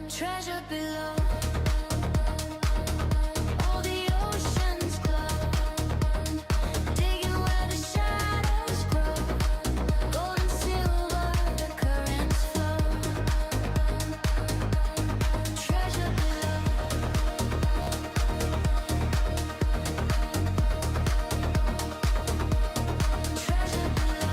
Treasure below. All the oceans glow, digging where the shadows grow. Gold and silver, the currents flow. Treasure below. Treasure below.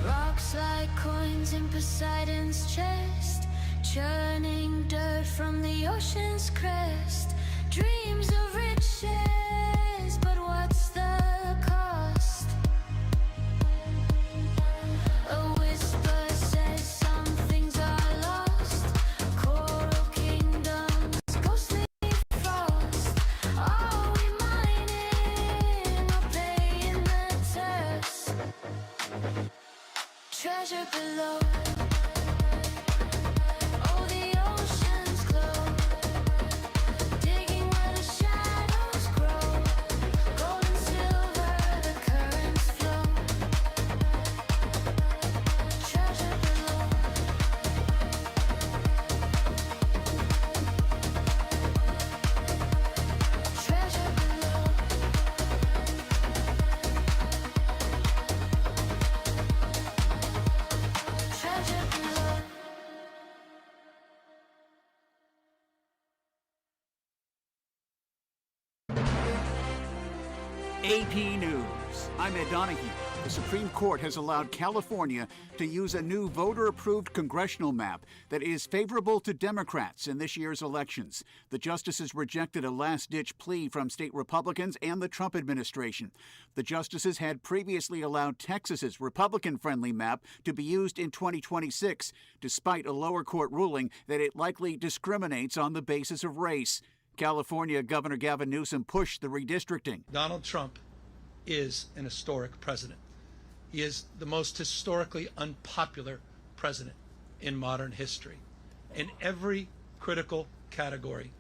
Rocks like coins in Poseidon's chest, churning dirt from the ocean's crest. Dreams of riches, but what's the cost? A whisper says some things are lost. Coral kingdoms, ghostly frost. Are we mining or paying the tax? Treasure below. Oh, the oceans glow, digging where the shadows grow. Gold and silver, the currents flow. Treasure below. Treasure below. Treasure below. AP News. I'm Ed Donahue. The Supreme Court has allowed California to use a new voter-approved congressional map that is favorable to Democrats in this year's elections. The justices rejected a last-ditch plea from state Republicans and the Trump administration. The justices had previously allowed Texas's Republican-friendly map to be used in 2026, despite a lower court ruling that it likely discriminates on the basis of race. California Governor Gavin Newsom pushed the redistricting. Donald Trump is an historic president. He is the most historically unpopular president in modern history. In every critical category,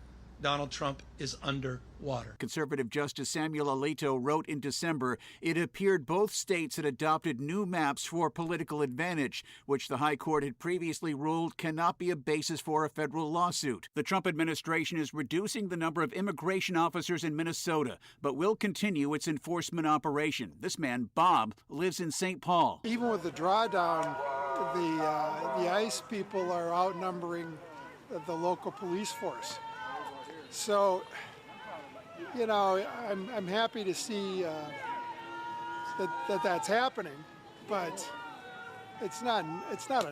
Donald Trump is underwater. Conservative Justice Samuel Alito wrote in December, it appeared both states had adopted new maps for political advantage, which the High Court had previously ruled cannot be a basis for a federal lawsuit. The Trump administration is reducing the number of immigration officers in Minnesota, but will continue its enforcement operation. This man, Bob, lives in St. Paul. Even with the drawdown, the ICE people are outnumbering the local police force. So, you know, I'm happy to see that's happening, but it's not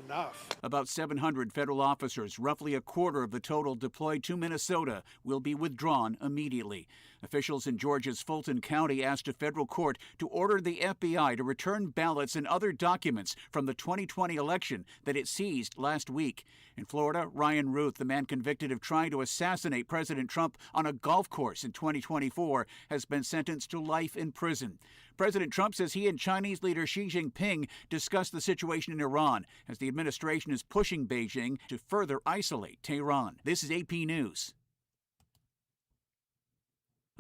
enough. About 700 federal officers, roughly a quarter of the total deployed to Minnesota, will be withdrawn immediately. Officials in Georgia's Fulton County asked a federal court to order the FBI to return ballots and other documents from the 2020 election that it seized last week. In Florida, Ryan Ruth, the man convicted of trying to assassinate President Trump on a golf course in 2024, has been sentenced to life in prison. President Trump says he and Chinese leader Xi Jinping discussed the situation in Iran as the administration is pushing Beijing to further isolate Tehran. This is AP News.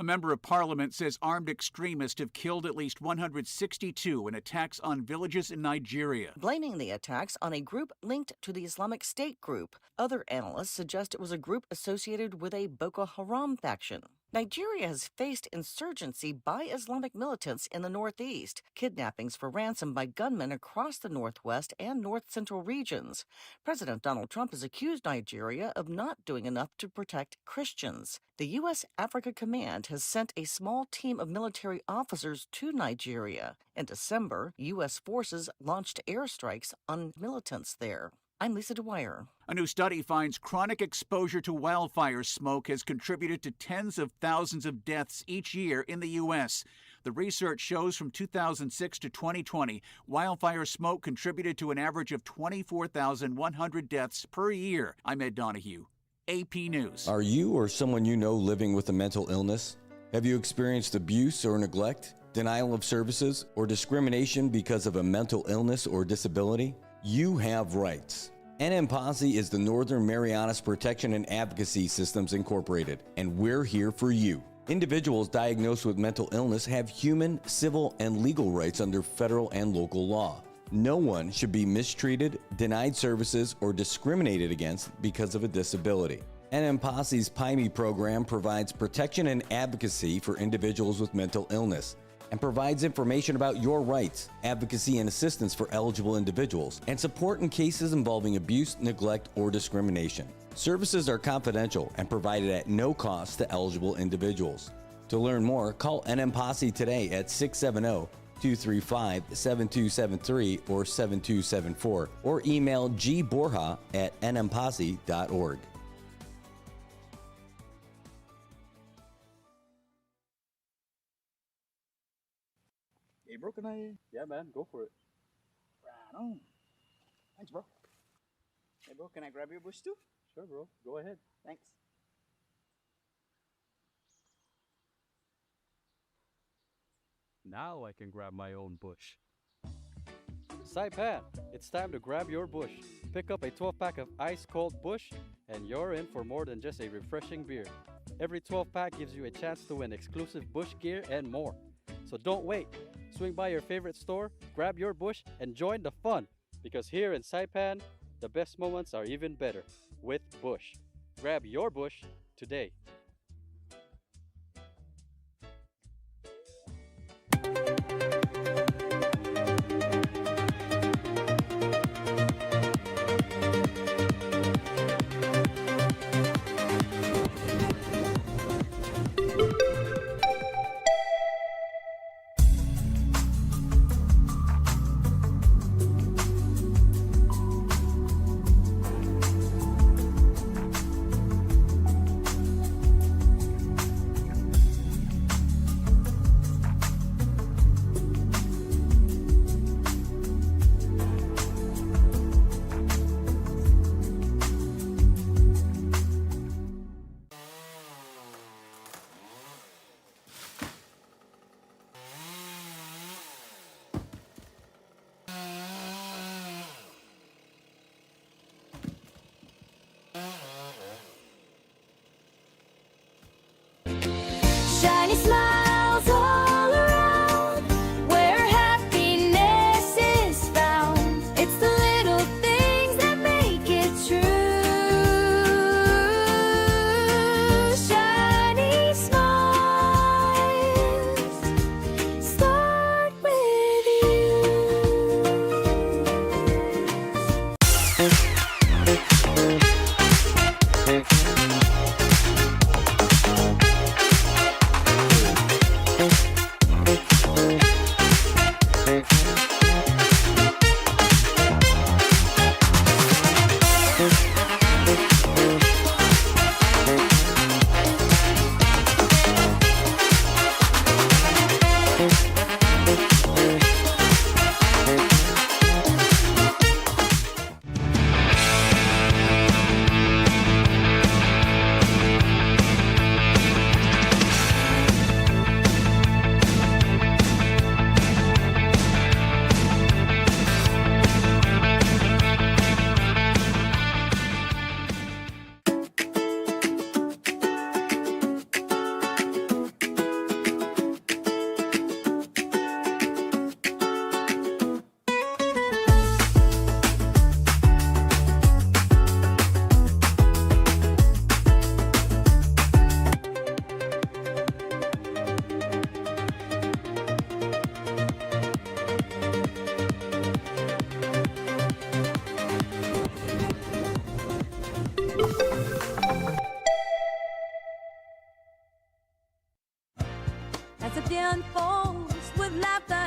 A member of parliament says armed extremists have killed at least 162 in attacks on villages in Nigeria. Blaming the attacks on a group linked to the Islamic State group. Other analysts suggest it was a group associated with a Boko Haram faction. Nigeria has faced insurgency by Islamic militants in the northeast, kidnappings for ransom by gunmen across the northwest and north-central regions. President Donald Trump has accused Nigeria of not doing enough to protect Christians. The U.S. Africa Command has sent a small team of military officers to Nigeria. In December, U.S. forces launched airstrikes on militants there. I'm Lisa Dwyer. A new study finds chronic exposure to wildfire smoke has contributed to tens of thousands of deaths each year in the U.S. The research shows from 2006 to 2020, wildfire smoke contributed to an average of 24,100 deaths per year. I'm Ed Donahue, AP News. Are you or someone you know living with a mental illness? Have you experienced abuse or neglect, denial of services, or discrimination because of a mental illness or disability? You have rights. NM Posse is the Northern Marianas Protection and Advocacy Systems Incorporated, and we're here for you. Individuals diagnosed with mental illness have human, civil, and legal rights under federal and local law. No one should be mistreated, denied services, or discriminated against because of a disability. NM Posse's PIME program provides protection and advocacy for individuals with mental illness, and provides information about your rights, advocacy and assistance for eligible individuals, and support in cases involving abuse, neglect, or discrimination. Services are confidential and provided at no cost to eligible individuals. To learn more, call NM Posse today at 670-235-7273 or 7274, or email gborja@nmposse.org. Hey, bro, can I? Yeah, man, go for it. Right on. Thanks, bro. Hey, bro, can I grab your bush too? Sure, bro. Go ahead. Thanks. Now I can grab my own bush. Saipan, it's time to grab your bush. Pick up a 12-pack of ice-cold bush, and you're in for more than just a refreshing beer. Every 12-pack gives you a chance to win exclusive bush gear and more. So don't wait. Swing by your favorite store, grab your bush, and join the fun. Because here in Saipan, the best moments are even better with Bush. Grab your bush today.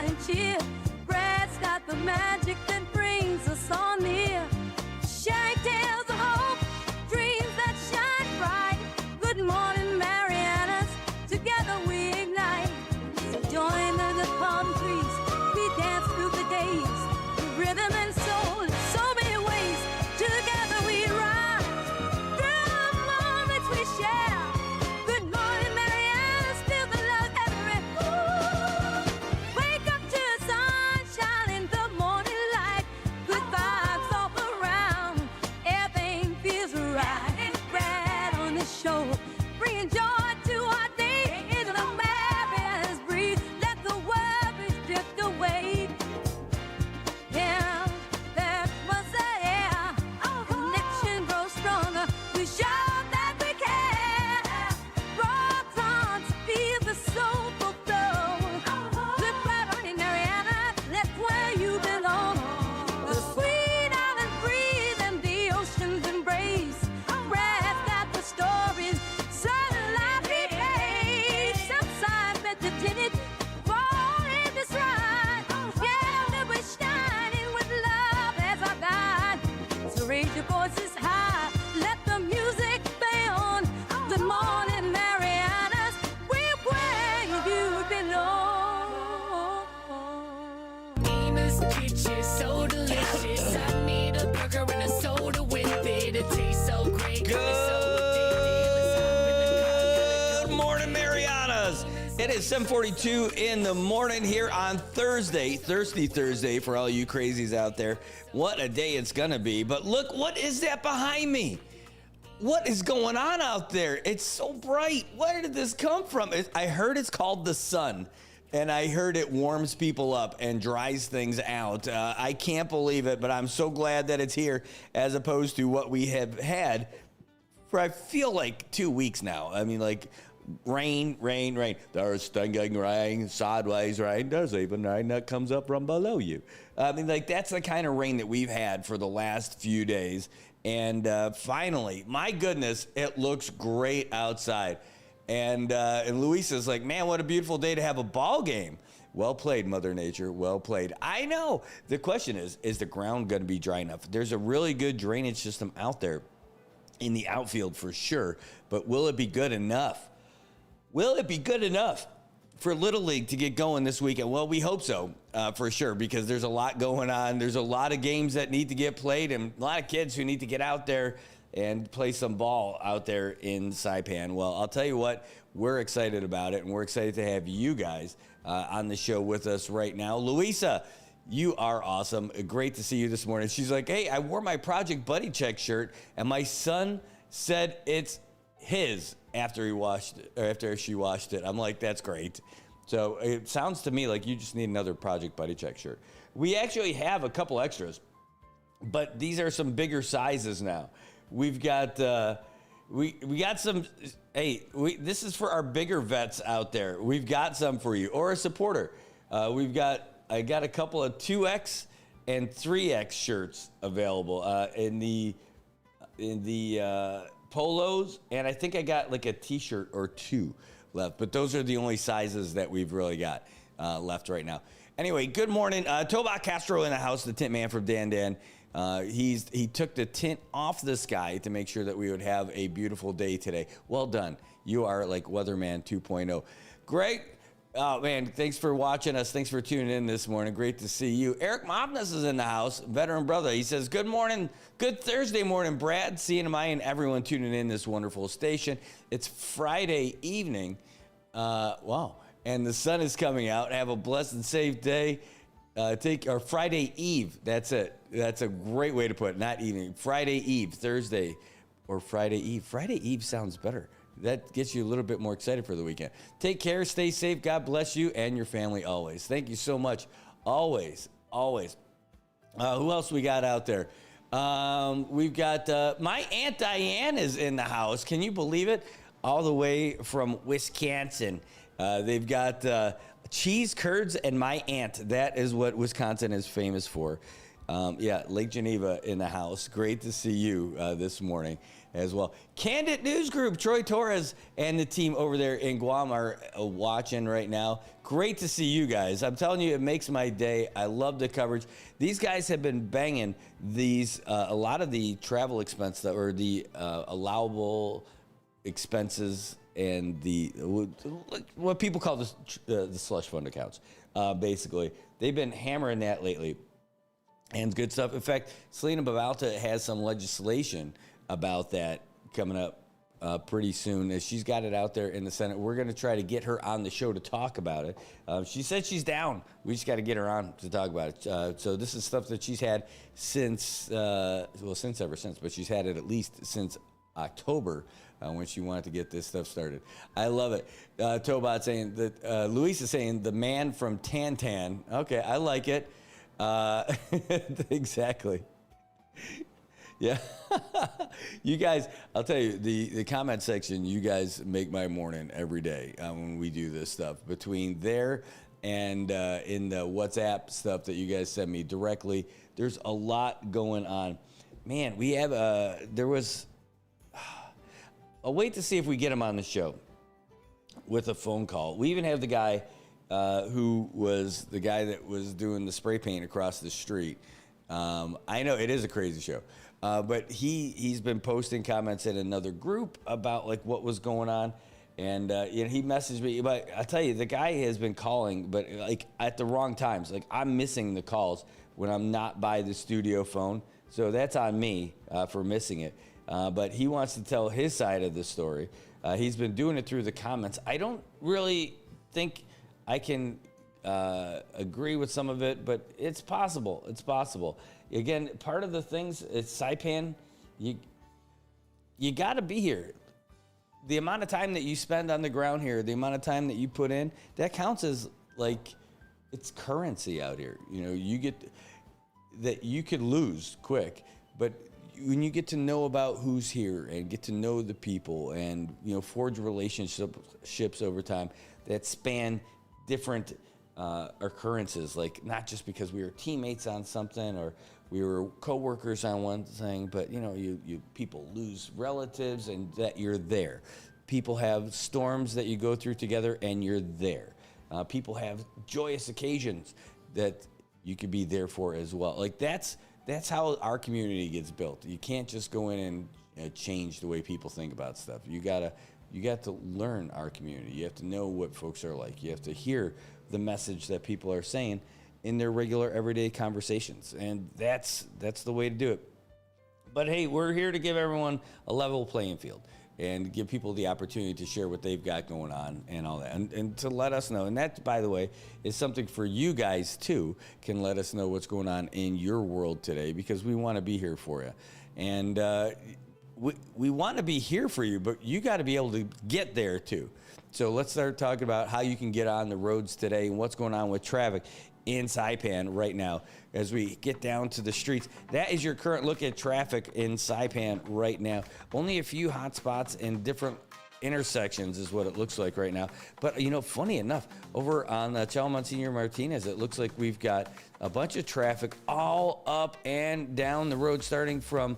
joy and cheer. Brad's got the magic that brings us all near. Sharing tales of hope, dreams that shine bright. Good morning, Marianas, together we ignite. So join the palm trees, we dance through the days. With rhythm and soul, in so many ways. Together we rise, through the moments we share. Good morning, Marianas, feel the love everywhere. Wake up to the sunshine in the morning light. Good vibes all around, everything feels right. Brad on the show, bringing joy to our day. Into the Marianas breeze, let the worries drift away. Yeah, that was the air. Our connection grows stronger. We show that we care. Rock on, feel the soulful flow. Flip right on in Mariana, that's where you belong. The sweet island breeze and the ocean's embrace. Brad's got the stories, sunlight behave. Some signs meditated, fall in this ride. Yeah, we're shining with love as our guide. So raise your voices high, let the music play on. Good morning, Marianas, we're where you belong. Nina's Kitchen, so delicious. I need a burger and a soda with it. It tastes so great. Good morning, Marianas. It is 7:42 in the morning here on Thursday, Thirsty Thursday for all you crazies out there. What a day it's gonna be. But look, what is that behind me? What is going on out there? It's so bright. Where did this come from? I heard it's called the sun, and I heard it warms people up and dries things out. I can't believe it, but I'm so glad that it's here as opposed to what we have had for I feel like 2 weeks now. I mean, like rain. There's stinging rain, sideways rain. There's even rain that comes up from below you. I mean, like that's the kind of rain that we've had for the last few days. And finally, my goodness, it looks great outside. And Luisa's like, man, what a beautiful day to have a ball game. Well played, Mother Nature. Well played. I know. The question is the ground going to be dry enough? There's a really good drainage system out there in the outfield for sure. But will it be good enough? Will it be good enough for Little League to get going this weekend? Well, we hope so, for sure, because there's a lot going on. There's a lot of games that need to get played and a lot of kids who need to get out there and play some ball out there in Saipan. Well, I'll tell you what, we're excited about it, and we're excited to have you guys on the show with us right now. Luisa, you are awesome. Great to see you this morning. She's like, hey, I wore my Project Buddy Check shirt, and my son said it's his after he washed it, or after she washed it. I'm like, that's great. So it sounds to me like you just need another Project Buddy Check shirt. We actually have a couple extras, but these are some bigger sizes now. We've got we got some. Hey, this is for our bigger vets out there. We've got some for you, or a supporter. I got a couple of 2X and 3X shirts available in the polos, and I think I got like a t-shirt or two left, but those are the only sizes that we've really got left right now. Anyway, good morning. Tobak Castro in the house, the tint man from Dan. He took the tint off the sky to make sure that we would have a beautiful day today. Well done. You are like Weatherman 2.0. Greg, oh man, thanks for watching us. Thanks for tuning in this morning. Great to see you. Eric Mobness is in the house, veteran brother. He says, good morning, good Thursday morning, Brad, CNMI, and everyone tuning in this wonderful station. It's Friday evening. Wow. And the sun is coming out. Have a blessed and safe day. Friday Eve. That's it. That's a great way to put it. Not evening. Friday Eve, Thursday, or Friday Eve. Friday Eve sounds better. That gets you a little bit more excited for the weekend. Take care. Stay safe. God bless you and your family always. Thank you so much. Always. Who else we got out there? We've got my Aunt Diane is in the house. Can you believe it? All the way from Wisconsin. They've got cheese curds and my aunt. That is what Wisconsin is famous for. Yeah, Lake Geneva in the house. Great to see you this morning as well. Candid News Group, Troy Torres and the team over there in Guam are watching right now. Great to see you guys. I'm telling you, it makes my day. I love the coverage. These guys have been banging these, a lot of the travel expense that were the allowable expenses and the what people call the slush fund accounts. Basically, they've been hammering that lately. And good stuff. In fact, Selena Bavalta has some legislation about that coming up pretty soon. As she's got it out there in the Senate. We're going to try to get her on the show to talk about it. She said she's down. We just got to get her on to talk about it. So this is stuff that she's had since, ever since, but she's had it at least since October when she wanted to get this stuff started. I love it. Tobot saying that, Luis is saying the man from Tantan. Okay, I like it. Exactly. Yeah. You guys, I'll tell you, the comment section, you guys make my morning every day when we do this stuff. Between there and in the WhatsApp stuff that you guys send me directly, there's a lot going on. Man, we have, there was, I'll wait to see if we get him on the show with a phone call. We even have the guy who was the guy that was doing the spray paint across the street. I know it is a crazy show, but he's been posting comments in another group about like what was going on, and he messaged me. But I tell you, the guy has been calling, but like at the wrong times. Like I'm missing the calls when I'm not by the studio phone, so that's on me for missing it. But he wants to tell his side of the story. He's been doing it through the comments. I don't really think I can agree with some of it, but it's possible. It's possible. Again, part of the things, it's Saipan, you got to be here. The amount of time that you spend on the ground here, the amount of time that you put in, that counts as like, it's currency out here. You know, you get that you could lose quick, but when you get to know about who's here and get to know the people and, forge relationships over time that span different occurrences, like not just because we were teammates on something or we were co-workers on one thing, but you people lose relatives and that you're there. People have storms that you go through together and you're there. People have joyous occasions that you could be there for as well. Like that's how our community gets built. You can't just go in and change the way people think about stuff. You got to learn our community. You have to know what folks are like. You have to hear the message that people are saying in their regular everyday conversations. And that's the way to do it. But hey, we're here to give everyone a level playing field and give people the opportunity to share what they've got going on and all that. And to let us know. And that, by the way, is something for you guys too, can let us know what's going on in your world today, because we want to be here for you. And we want to be here for you, but you got to be able to get there too. So let's start talking about how you can get on the roads today and what's going on with traffic in Saipan right now as we get down to the streets. That is your current look at traffic in Saipan right now. Only a few hot spots in different intersections is what it looks like right now. But, funny enough, over on Chalmonseñor Martinez, it looks like we've got a bunch of traffic all up and down the road, starting from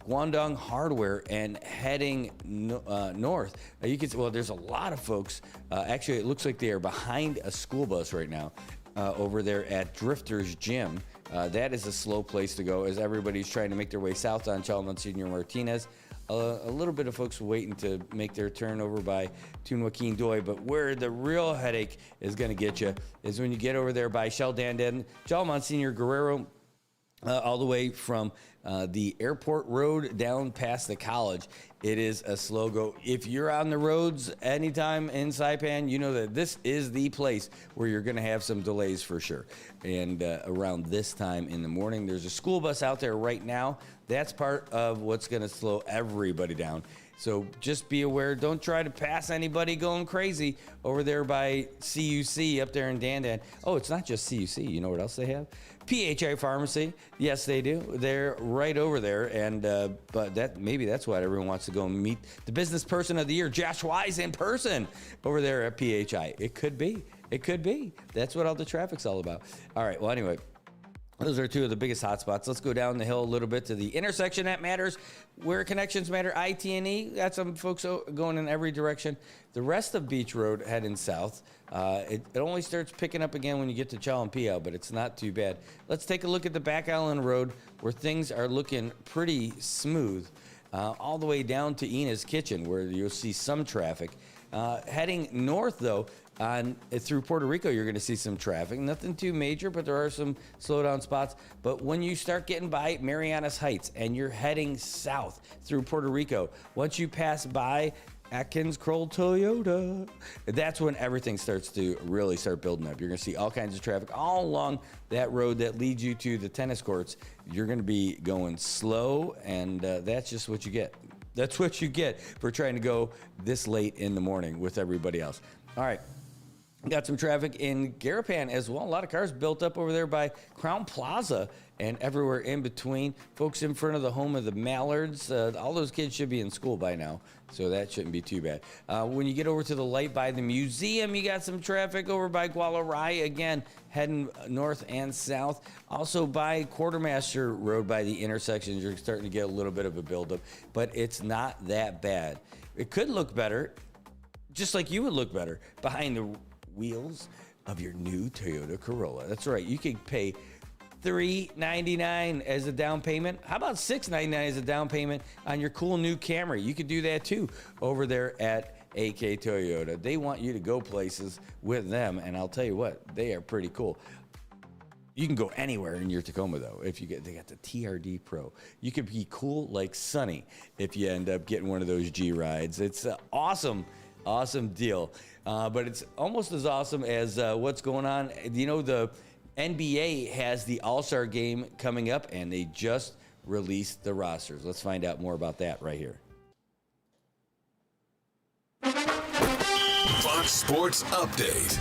Guangdong Hardware and heading north. You can see, there's a lot of folks. Actually, it looks like they are behind a school bus right now over there at Drifter's Gym. That is a slow place to go as everybody's trying to make their way south on Chalmonseñor Martinez. A little bit of folks waiting to make their turn over by Tun Joaquin Doi, but where the real headache is going to get you is when you get over there by Shell Dandan, Chalmonseñor Guerrero, all the way from the airport road down past the college. It is a slow go. If you're on the roads anytime in Saipan, you know that this is the place where you're going to have some delays for sure. And around this time in the morning, there's a school bus out there right now. That's part of what's going to slow everybody down. So just be aware. Don't try to pass anybody going crazy over there by CUC up there in Dandan. Oh, it's not just CUC. You know what else they have? PHI Pharmacy. Yes, they do. They're right over there. And but maybe that's why everyone wants to go and meet the business person of the year, Josh Wise, in person over there at PHI. It could be. It could be. That's what all the traffic's all about. All right. Well, anyway, Those are two of the biggest hotspots. Let's go down the hill a little bit to the intersection that matters, where connections matter, IT&E. Got some folks going in every direction. The rest of Beach Road heading south. It only starts picking up again when you get to Chalampiao, but it's not too bad. Let's take a look at the Back Island Road, where things are looking pretty smooth, all the way down to Ina's Kitchen, where you'll see some traffic. Heading north, though, through Puerto Rico, you're going to see some traffic. Nothing too major, but there are some slowdown spots. But when you start getting by Marianas Heights and you're heading south through Puerto Rico, once you pass by Atkins Kroll Toyota, that's when everything starts to really start building up. You're going to see all kinds of traffic all along that road that leads you to the tennis courts. You're going to be going slow, and that's just what you get. That's what you get for trying to go this late in the morning with everybody else. All right. Got some traffic in Garapan as well. A lot of cars built up over there by Crown Plaza and everywhere in between. Folks in front of the home of the Mallards, all those kids should be in school by now, so that shouldn't be too bad. When you get over to the light by the museum, you got some traffic over by Gualarai, again, heading north and south. Also by Quartermaster Road by the intersections, you're starting to get a little bit of a buildup, but it's not that bad. It could look better, just like you would look better, behind the wheels of your new Toyota Corolla. That's right. You can pay $399 as a down payment. How about $699 as a down payment on your cool new Camry? You could do that too over there at AK Toyota. They want you to go places with them, and I'll tell you what, they are pretty cool. You can go anywhere in your Tacoma, though. They got the TRD Pro. You could be cool like Sunny if you end up getting one of those G rides. It's an awesome deal. But it's almost as awesome as what's going on. You know, the NBA has the All-Star game coming up, and they just released the rosters. Let's find out more about that right here. Fox Sports Update.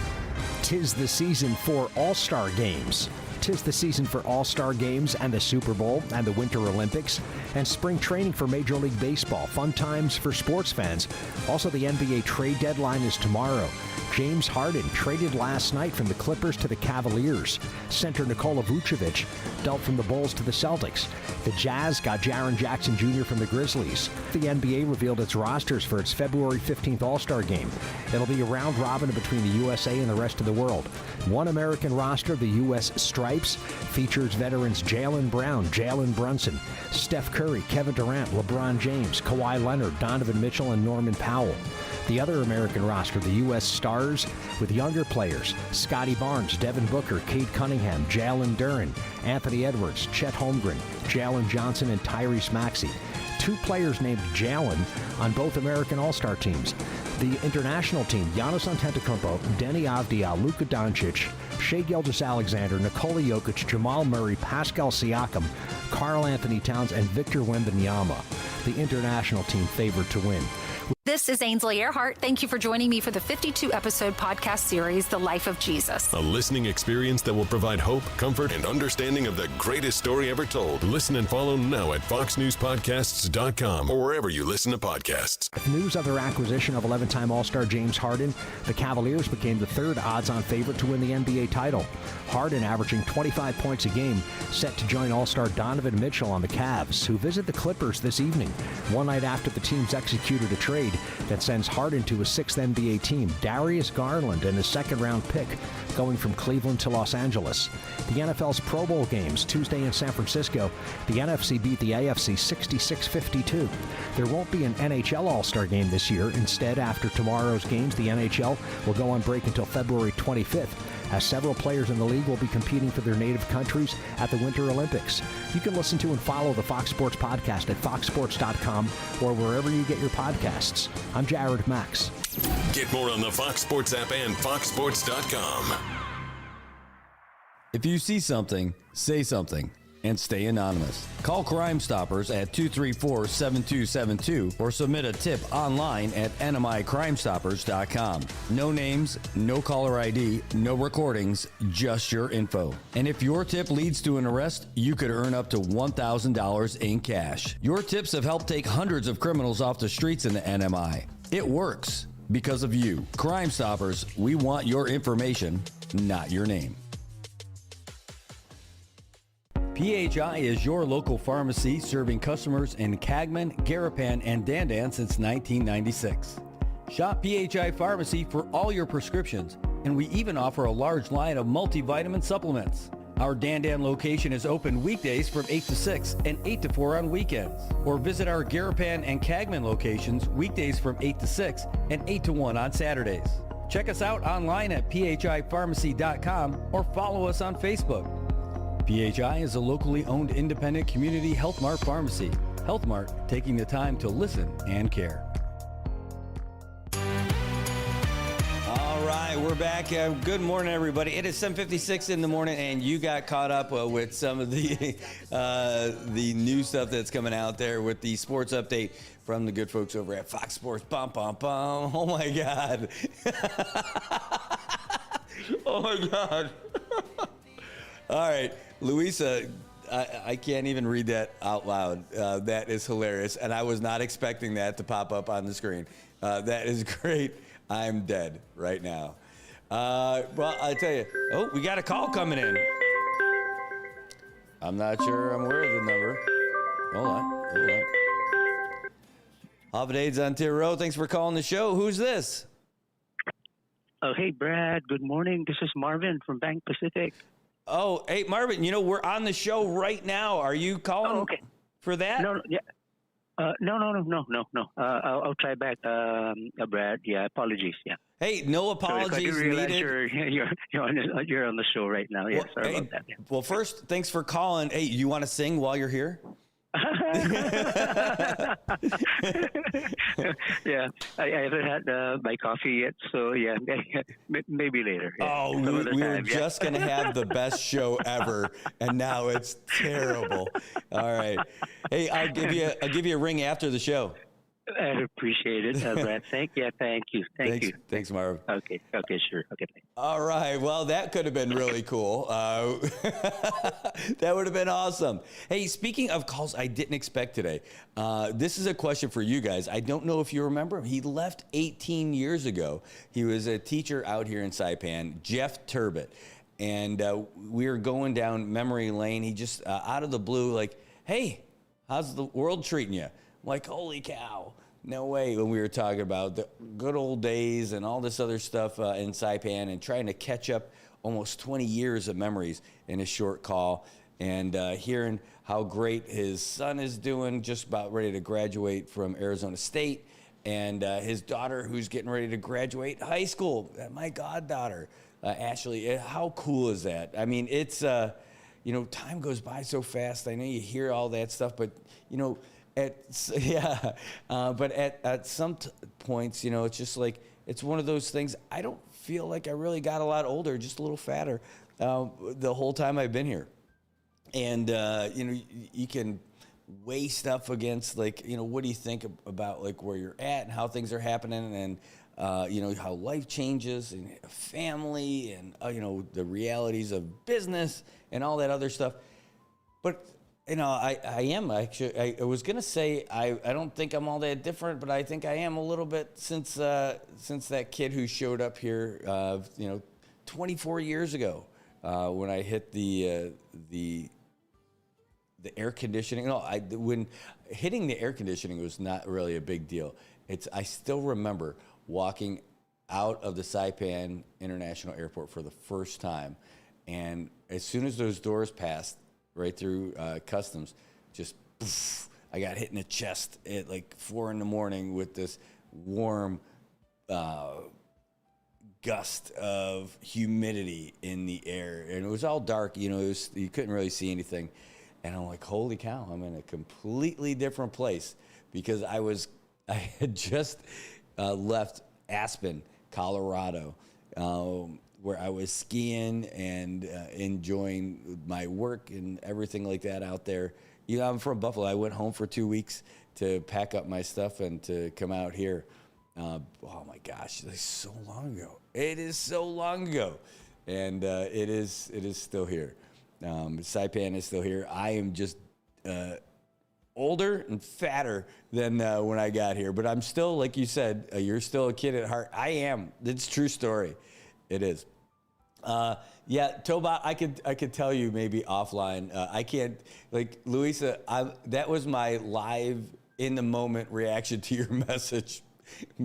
'Tis the season for All-Star games. 'Tis the season for All-Star games and the Super Bowl and the Winter Olympics and spring training for Major League Baseball. Fun times for sports fans. Also, the NBA trade deadline is tomorrow. James Harden traded last night from the Clippers to the Cavaliers. Center Nikola Vucevic dealt from the Bulls to the Celtics. The Jazz got Jaren Jackson Jr. from the Grizzlies. The NBA revealed its rosters for its February 15th All-Star game. It'll be a round robin between the USA and the rest of the world. One American roster, the U.S. Stripes, features veterans Jaylen Brown, Jalen Brunson, Steph Curry, Kevin Durant, LeBron James, Kawhi Leonard, Donovan Mitchell, and Norman Powell. The other American roster, the U.S. Stars, with younger players, Scotty Barnes, Devin Booker, Cade Cunningham, Jalen Duren, Anthony Edwards, Chet Holmgren, Jalen Johnson, and Tyrese Maxey. Two players named Jalen on both American All-Star teams. The international team, Giannis Antetokounmpo, Deni Avdija, Luka Doncic, Shai Gilgeous-Alexander, Nikola Jokic, Jamal Murray, Pascal Siakam, Karl Anthony Towns, and Victor Wembanyama. The international team favored to win. This is Ainsley Earhart. Thank you for joining me for the 52-episode podcast series, The Life of Jesus. A listening experience that will provide hope, comfort, and understanding of the greatest story ever told. Listen and follow now at foxnewspodcasts.com or wherever you listen to podcasts. News of their acquisition of 11-time All-Star James Harden, the Cavaliers became the third odds-on favorite to win the NBA title. Harden, averaging 25 points a game, set to join All-Star Donovan Mitchell on the Cavs, who visit the Clippers this evening, one night after the teams executed a trade that sends Harden to his sixth NBA team, Darius Garland, and his second-round pick, going from Cleveland to Los Angeles. The NFL's Pro Bowl games, Tuesday in San Francisco, the NFC beat the AFC 66-52. There won't be an NHL All-Star game this year. Instead, after tomorrow's games, the NHL will go on break until February 25th, as several players in the league will be competing for their native countries at the Winter Olympics. You can listen to and follow the Fox Sports Podcast at foxsports.com or wherever you get your podcasts. I'm Jared Max. Get more on the Fox Sports app and foxsports.com. If you see something, say something. And stay anonymous. Call Crime Stoppers at 234-7272 or submit a tip online at nmicrimestoppers.com. No names, no caller ID, no recordings, just your info. And if your tip leads to an arrest, you could earn up to $1,000 in cash. Your tips have helped take hundreds of criminals off the streets in the NMI. It works because of you. Crime Stoppers, we want your information, not your name. PHI is your local pharmacy serving customers in Cagman, Garapan, and Dandan since 1996. Shop PHI Pharmacy for all your prescriptions, and we even offer a large line of multivitamin supplements. Our Dandan location is open weekdays from 8 to 6 and 8 to 4 on weekends. Or visit our Garapan and Cagman locations weekdays from 8 to 6 and 8 to 1 on Saturdays. Check us out online at phipharmacy.com or follow us on Facebook. PHI is a locally owned independent community Health Mart pharmacy. Health Mart, taking the time to listen and care. All right, we're back. Good morning, everybody. It is 7:56 in the morning, and you got caught up with some of the new stuff that's coming out there with the sports update from the good folks over at Fox Sports. Bum, bum, bum. Oh, my God. Oh, my God. All right, Luisa, I can't even read that out loud. That is hilarious, and I was not expecting that to pop up on the screen. That is great. I'm dead right now. Well, I tell you, we got a call coming in. I'm not sure I'm aware of the number. Hold on. Holidays on Tier Row. Thanks for calling the show. Who's this? Oh, hey, Brad. Good morning. This is Marvin from Bank Pacific. Oh, hey, Marvin, we're on the show right now. Are you calling for that? No, yeah. No. I'll try back, Brad. Yeah, apologies. Yeah. Hey, no apologies needed. You're on the show right now. Yeah, sorry about that. Yeah. Well, first, thanks for calling. Hey, you want to sing while you're here? Yeah, I haven't had my coffee yet, so yeah, maybe later. Yeah. Oh, we were just gonna have the best show ever, and now it's terrible. All right, hey, I'll give you a ring after the show. I appreciate it, Brad. Thank you. Thanks, Marv. Okay, sure. Okay. All right. Well, that could have been really cool. That would have been awesome. Hey, speaking of calls I didn't expect today, this is a question for you guys. I don't know if you remember him. He left 18 years ago. He was a teacher out here in Saipan, Jeff Turbot. And we were going down memory lane. He just, out of the blue, like, hey, how's the world treating you? I'm like, holy cow. No way. When we were talking about the good old days and all this other stuff in Saipan and trying to catch up almost 20 years of memories in a short call, and hearing how great his son is doing, just about ready to graduate from Arizona State, and his daughter who's getting ready to graduate high school, my goddaughter, Ashley. How cool is that? I mean, it's, time goes by so fast. I know you hear all that stuff, but, but at some points, it's just like, it's one of those things. I don't feel like I really got a lot older, just a little fatter the whole time I've been here. And, you can weigh stuff against, like, what do you think about, like, where you're at and how things are happening, and, how life changes and family and, the realities of business and all that other stuff. But, I was going to say, I don't think I'm all that different, but I think I am a little bit since that kid who showed up here, 24 years ago, when I hit the air conditioning. When hitting the air conditioning was not really a big deal. I still remember walking out of the Saipan International Airport for the first time, and as soon as those doors passed right through customs, just poof, I got hit in the chest at like 4 a.m. with this warm gust of humidity in the air, and it was all dark. You couldn't really see anything, and I'm like, holy cow, I'm in a completely different place, because I had just left Aspen, Colorado, where I was skiing and enjoying my work and everything like that out there. I'm from Buffalo. I went home for 2 weeks to pack up my stuff and to come out here. Oh my gosh, it's so long ago. It is so long ago, and it is still here. Saipan is still here. I am just older and fatter than when I got here, but I'm still, like you said, you're still a kid at heart. I am. It's a true story. It is. Yeah, Tobot, I could tell you maybe offline. I can't, like, Luisa, that was my live, in the moment reaction to your message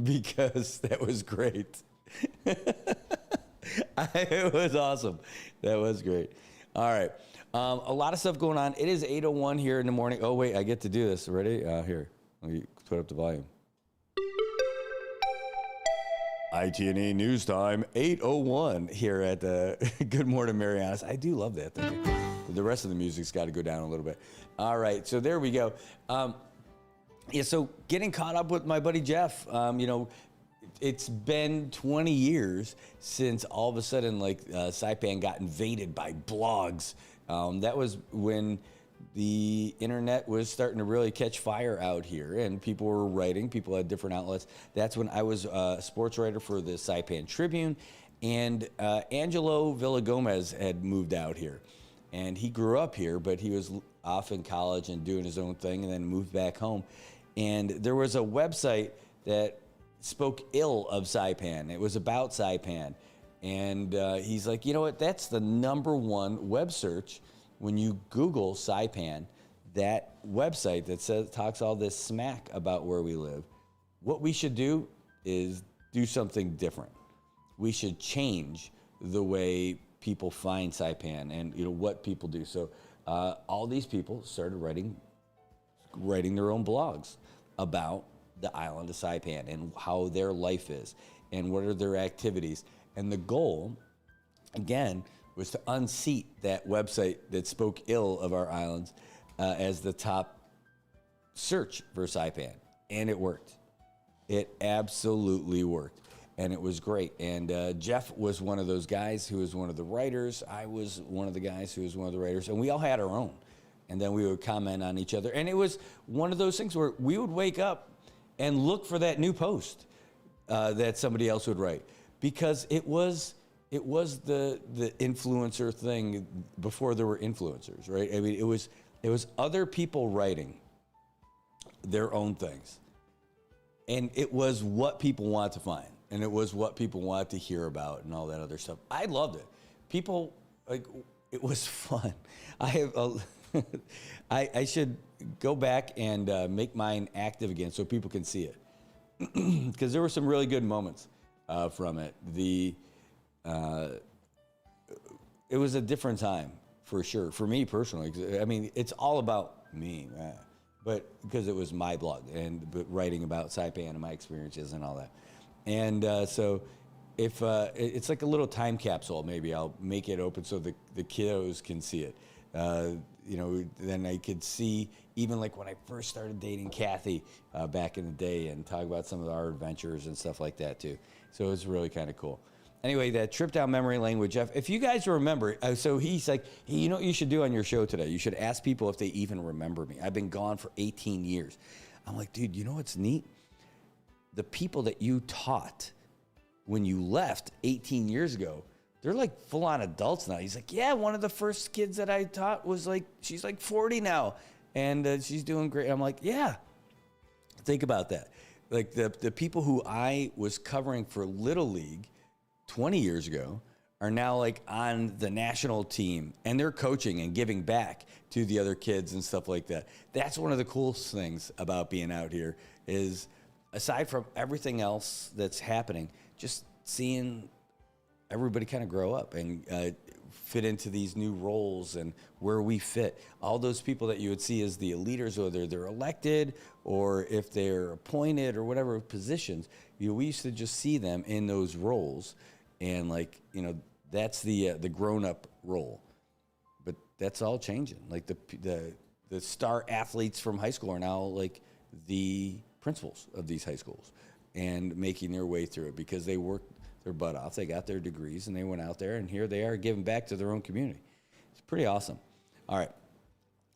because that was great. It was awesome. That was great. All right. A lot of stuff going on. It is 8:01 here in the morning. Oh, wait, I get to do this. Ready? Here, let me put up the volume. ITNE News Time, 8:01 here at Good Morning Marianas. I do love that thing. The rest of the music's got to go down a little bit. All right, so there we go. Yeah, so getting caught up with my buddy Jeff. It's been 20 years since all of a sudden, Saipan got invaded by blogs. That was when the internet was starting to really catch fire out here, and people were writing. People had different outlets. That's when I was a sports writer for the Saipan Tribune, and Angelo Villagomez had moved out here. And he grew up here, but he was off in college and doing his own thing and then moved back home. And there was a website that spoke ill of Saipan. It was about Saipan. And he's like, you know what? That's the #1 web search. When you Google Saipan, that website that talks all this smack about where we live, what we should do is do something different. We should change the way people find Saipan and what people do. So all these people started writing their own blogs about the island of Saipan and how their life is and what are their activities. And the goal, again, was to unseat that website that spoke ill of our islands as the top search for Saipan. And it worked. It absolutely worked. And it was great. And Jeff was one of those guys who was one of the writers. I was one of the guys who was one of the writers. And we all had our own. And then we would comment on each other. And it was one of those things where we would wake up and look for that new post that somebody else would write. Because it was the influencer thing before there were influencers, right? I mean, it was other people writing their own things. And it was what people want to find. And it was what people wanted to hear about and all that other stuff. I loved it. People, it was fun. I should go back and make mine active again so people can see it. Because there were some really good moments from it. It was a different time, for sure, for me personally. I mean, it's all about me, but because it was my blog but writing about Saipan and my experiences and all that. And so if it's like a little time capsule, maybe I'll make it open so the kiddos can see it. Then I could see even like when I first started dating Kathy back in the day and talk about some of our adventures and stuff like that too. So it was really kind of cool. Anyway, that trip down memory lane with Jeff, if you guys remember, so he's like, hey, you know what you should do on your show today? You should ask people if they even remember me. I've been gone for 18 years. I'm like, dude, you know what's neat? The people that you taught when you left 18 years ago, they're like full-on adults now. He's like, yeah, one of the first kids that I taught was like, she's like 40 now, and she's doing great. I'm like, yeah, think about that. Like the people who I was covering for Little League 20 years ago are now like on the national team, and they're coaching and giving back to the other kids and stuff like that. That's one of the coolest things about being out here is, aside from everything else that's happening, just seeing everybody kind of grow up and fit into these new roles and where we fit. All those people that you would see as the leaders, whether they're elected or if they're appointed or whatever positions, we used to just see them in those roles. And that's the grown-up role. But that's all changing. Like the star athletes from high school are now like the principals of these high schools and making their way through it because they worked their butt off. They got their degrees and they went out there, and here they are giving back to their own community. It's pretty awesome. All right.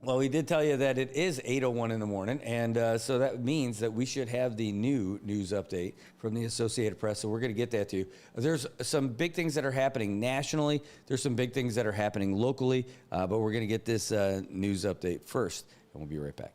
Well, we did tell you that it is 8:01 in the morning, and so that means that we should have the new news update from the Associated Press, so we're going to get that to you. There's some big things that are happening nationally. There's some big things that are happening locally, but we're going to get this news update first, and we'll be right back.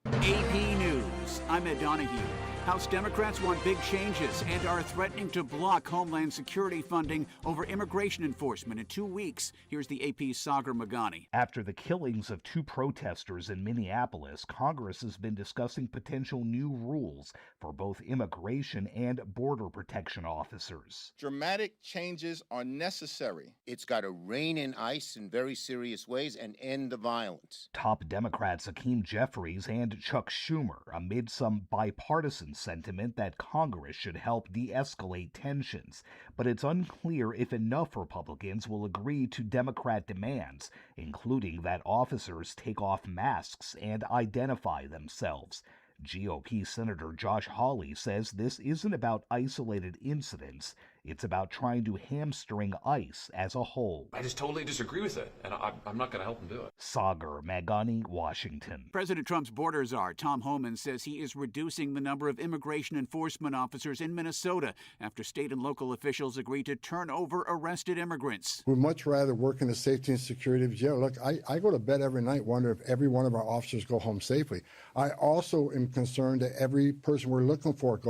AP News. I'm Ed Donahue. House Democrats want big changes and are threatening to block Homeland Security funding over immigration enforcement in 2 weeks. Here's the AP's Sagar Magani. After the killings of 2 protesters in Minneapolis, Congress has been discussing potential new rules for both immigration and border protection officers. Dramatic changes are necessary. It's got to rein in ICE in very serious ways and end the violence. Top Democrats Hakeem Jeffries and Chuck Schumer amid some bipartisan sentiment that Congress should help de-escalate tensions, but it's unclear if enough Republicans will agree to Democrat demands, including that officers take off masks and identify themselves. GOP Senator Josh Hawley says this isn't about isolated incidents. It's about trying to hamstring ICE as a whole. I just totally disagree with it, and I'm not going to help him do it. Sagar Magani, Washington. President Trump's border czar, Tom Homan, says he is reducing the number of immigration enforcement officers in Minnesota after state and local officials agreed to turn over arrested immigrants. We'd much rather work in the safety and security of jail. Look, I go to bed every night wondering if every one of our officers go home safely. I also am concerned that every person we're looking for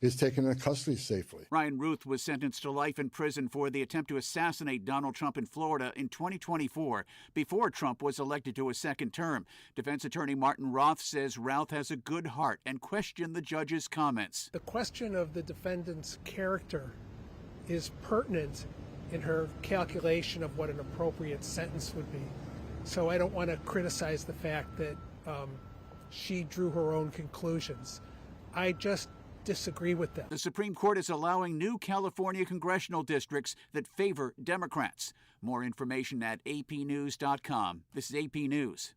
is taken into custody safely. Ryan Ruth was sentenced to life in prison for the attempt to assassinate Donald Trump in Florida in 2024, before Trump was elected to a second term. Defense attorney Martin Roth says Routh has a good heart and questioned the judge's comments. The question of the defendant's character is pertinent in her calculation of what an appropriate sentence would be. So I don't want to criticize the fact that she drew her own conclusions. I just disagree with them. The Supreme Court is allowing new California congressional districts that favor Democrats. More information at apnews.com. This is AP News.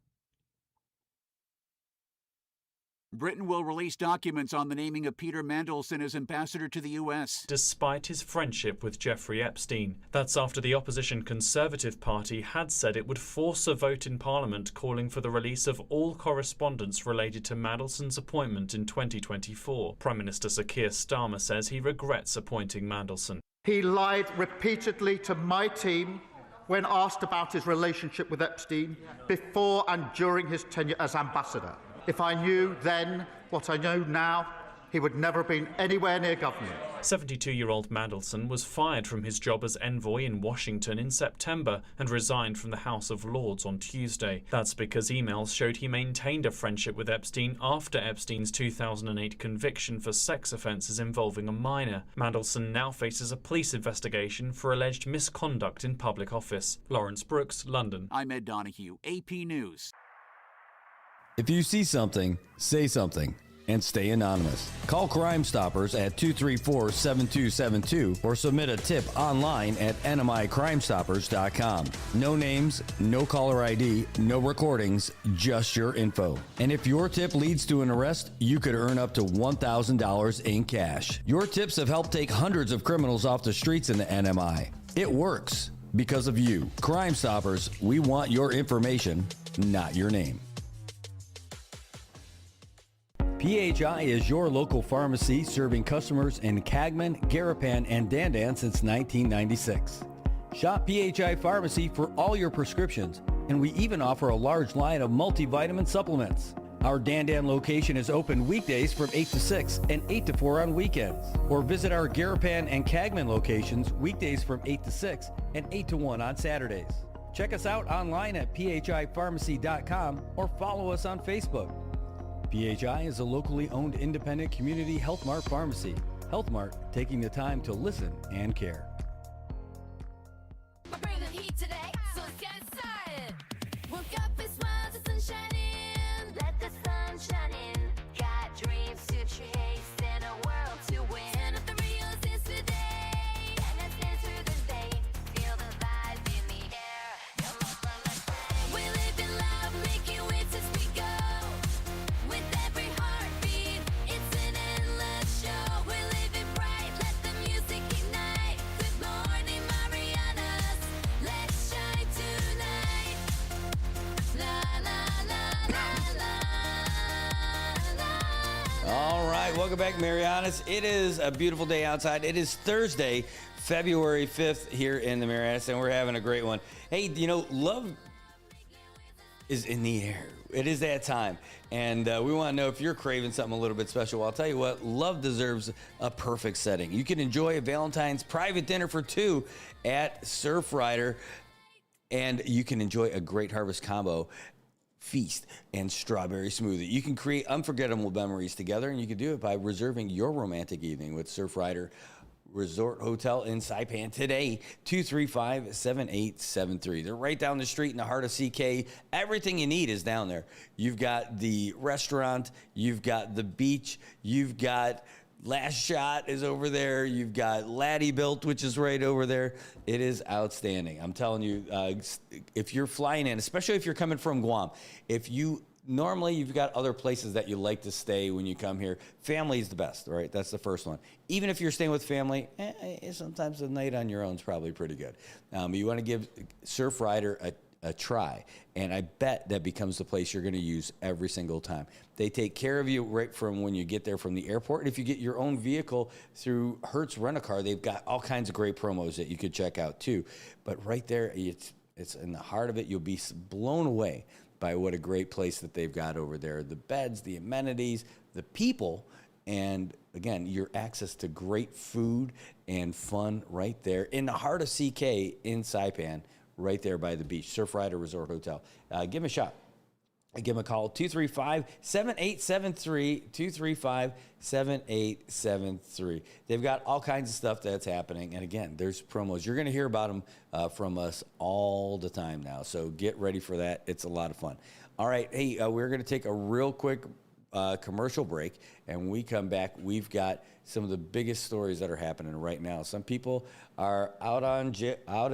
Britain will release documents on the naming of Peter Mandelson as ambassador to the U.S. despite his friendship with Jeffrey Epstein. That's after the opposition Conservative Party had said it would force a vote in Parliament calling for the release of all correspondence related to Mandelson's appointment in 2024. Prime Minister Sir Keir Starmer says he regrets appointing Mandelson. He lied repeatedly to my team when asked about his relationship with Epstein before and during his tenure as ambassador. If I knew then what I know now, he would never have been anywhere near government. 72-year-old Mandelson was fired from his job as envoy in Washington in September and resigned from the House of Lords on Tuesday. That's because emails showed he maintained a friendship with Epstein after Epstein's 2008 conviction for sex offences involving a minor. Mandelson now faces a police investigation for alleged misconduct in public office. Lawrence Brooks, London. I'm Ed Donahue, AP News. If you see something, say something, and stay anonymous. Call Crime Stoppers at 234-7272 or submit a tip online at nmicrimestoppers.com. No names, no caller ID, no recordings, just your info. And if your tip leads to an arrest, you could earn up to $1,000 in cash. Your tips have helped take hundreds of criminals off the streets in the NMI. It works because of you. Crime Stoppers, we want your information, not your name. PHI is your local pharmacy serving customers in Cagman, Garapan, and Dandan since 1996. Shop PHI Pharmacy for all your prescriptions, and we even offer a large line of multivitamin supplements. Our Dandan location is open weekdays from 8 to 6 and 8 to 4 on weekends. Or visit our Garapan and Cagman locations weekdays from 8 to 6 and 8 to 1 on Saturdays. Check us out online at phipharmacy.com or follow us on Facebook. PHI is a locally owned independent community Health Mart pharmacy. Health Mart, taking the time to listen and care. We're bringing heat today, so let's get started. Woke up and smiled, the sun shining. Let the sun shine in. Got dreams to chase and a world to win. If the real is today, and let's dance through the day. Feel the vibe in the air. Come on, let's play. We live in love, making waves as we go. With every heartbeat, it's an endless show. We're living bright, let the music ignite. Good morning, Marianas. Let's shine tonight. La la la la la la. All right, welcome back, Marianas. It is a beautiful day outside. It is Thursday, February 5th here in the Marianas, and we're having a great one. Hey, love is in the air. It is that time. And we want to know if you're craving something a little bit special. Well, I'll tell you what, love deserves a perfect setting. You can enjoy a Valentine's private dinner for two at Surf Rider, and you can enjoy a great harvest combo feast and strawberry smoothie. You can create unforgettable memories together, and you can do it by reserving your romantic evening with Surf Rider Resort Hotel in Saipan today, 235-7873. They're right down the street in the heart of CK. Everything you need is down there. You've got the restaurant, you've got the beach, you've got Last Shot is over there, you've got Laddie Built, which is right over there. It is outstanding. I'm telling you, if you're flying in, especially if you're coming from Guam, normally you've got other places that you like to stay when you come here. Family is the best, right? That's the first one. Even if you're staying with family, sometimes a night on your own is probably pretty good. You want to give Surf Rider a try, and I bet that becomes the place you're going to use every single time. They take care of you right from when you get there from the airport. And if you get your own vehicle through Hertz Rent-A-Car, they've got all kinds of great promos that you could check out too. But right there, it's in the heart of it. You'll be blown away by what a great place that they've got over there. The beds, the amenities, the people, and again, your access to great food and fun right there in the heart of CK in Saipan, right there by the beach. Surf Rider Resort Hotel. Give them a shot. Give them a call, 235-7873, 235-7873. They've got all kinds of stuff that's happening. And again, there's promos. You're going to hear about them from us all the time now. So get ready for that. It's a lot of fun. All right. Hey, we're going to take a real quick commercial break. And when we come back, we've got some of the biggest stories that are happening right now. Some people are out of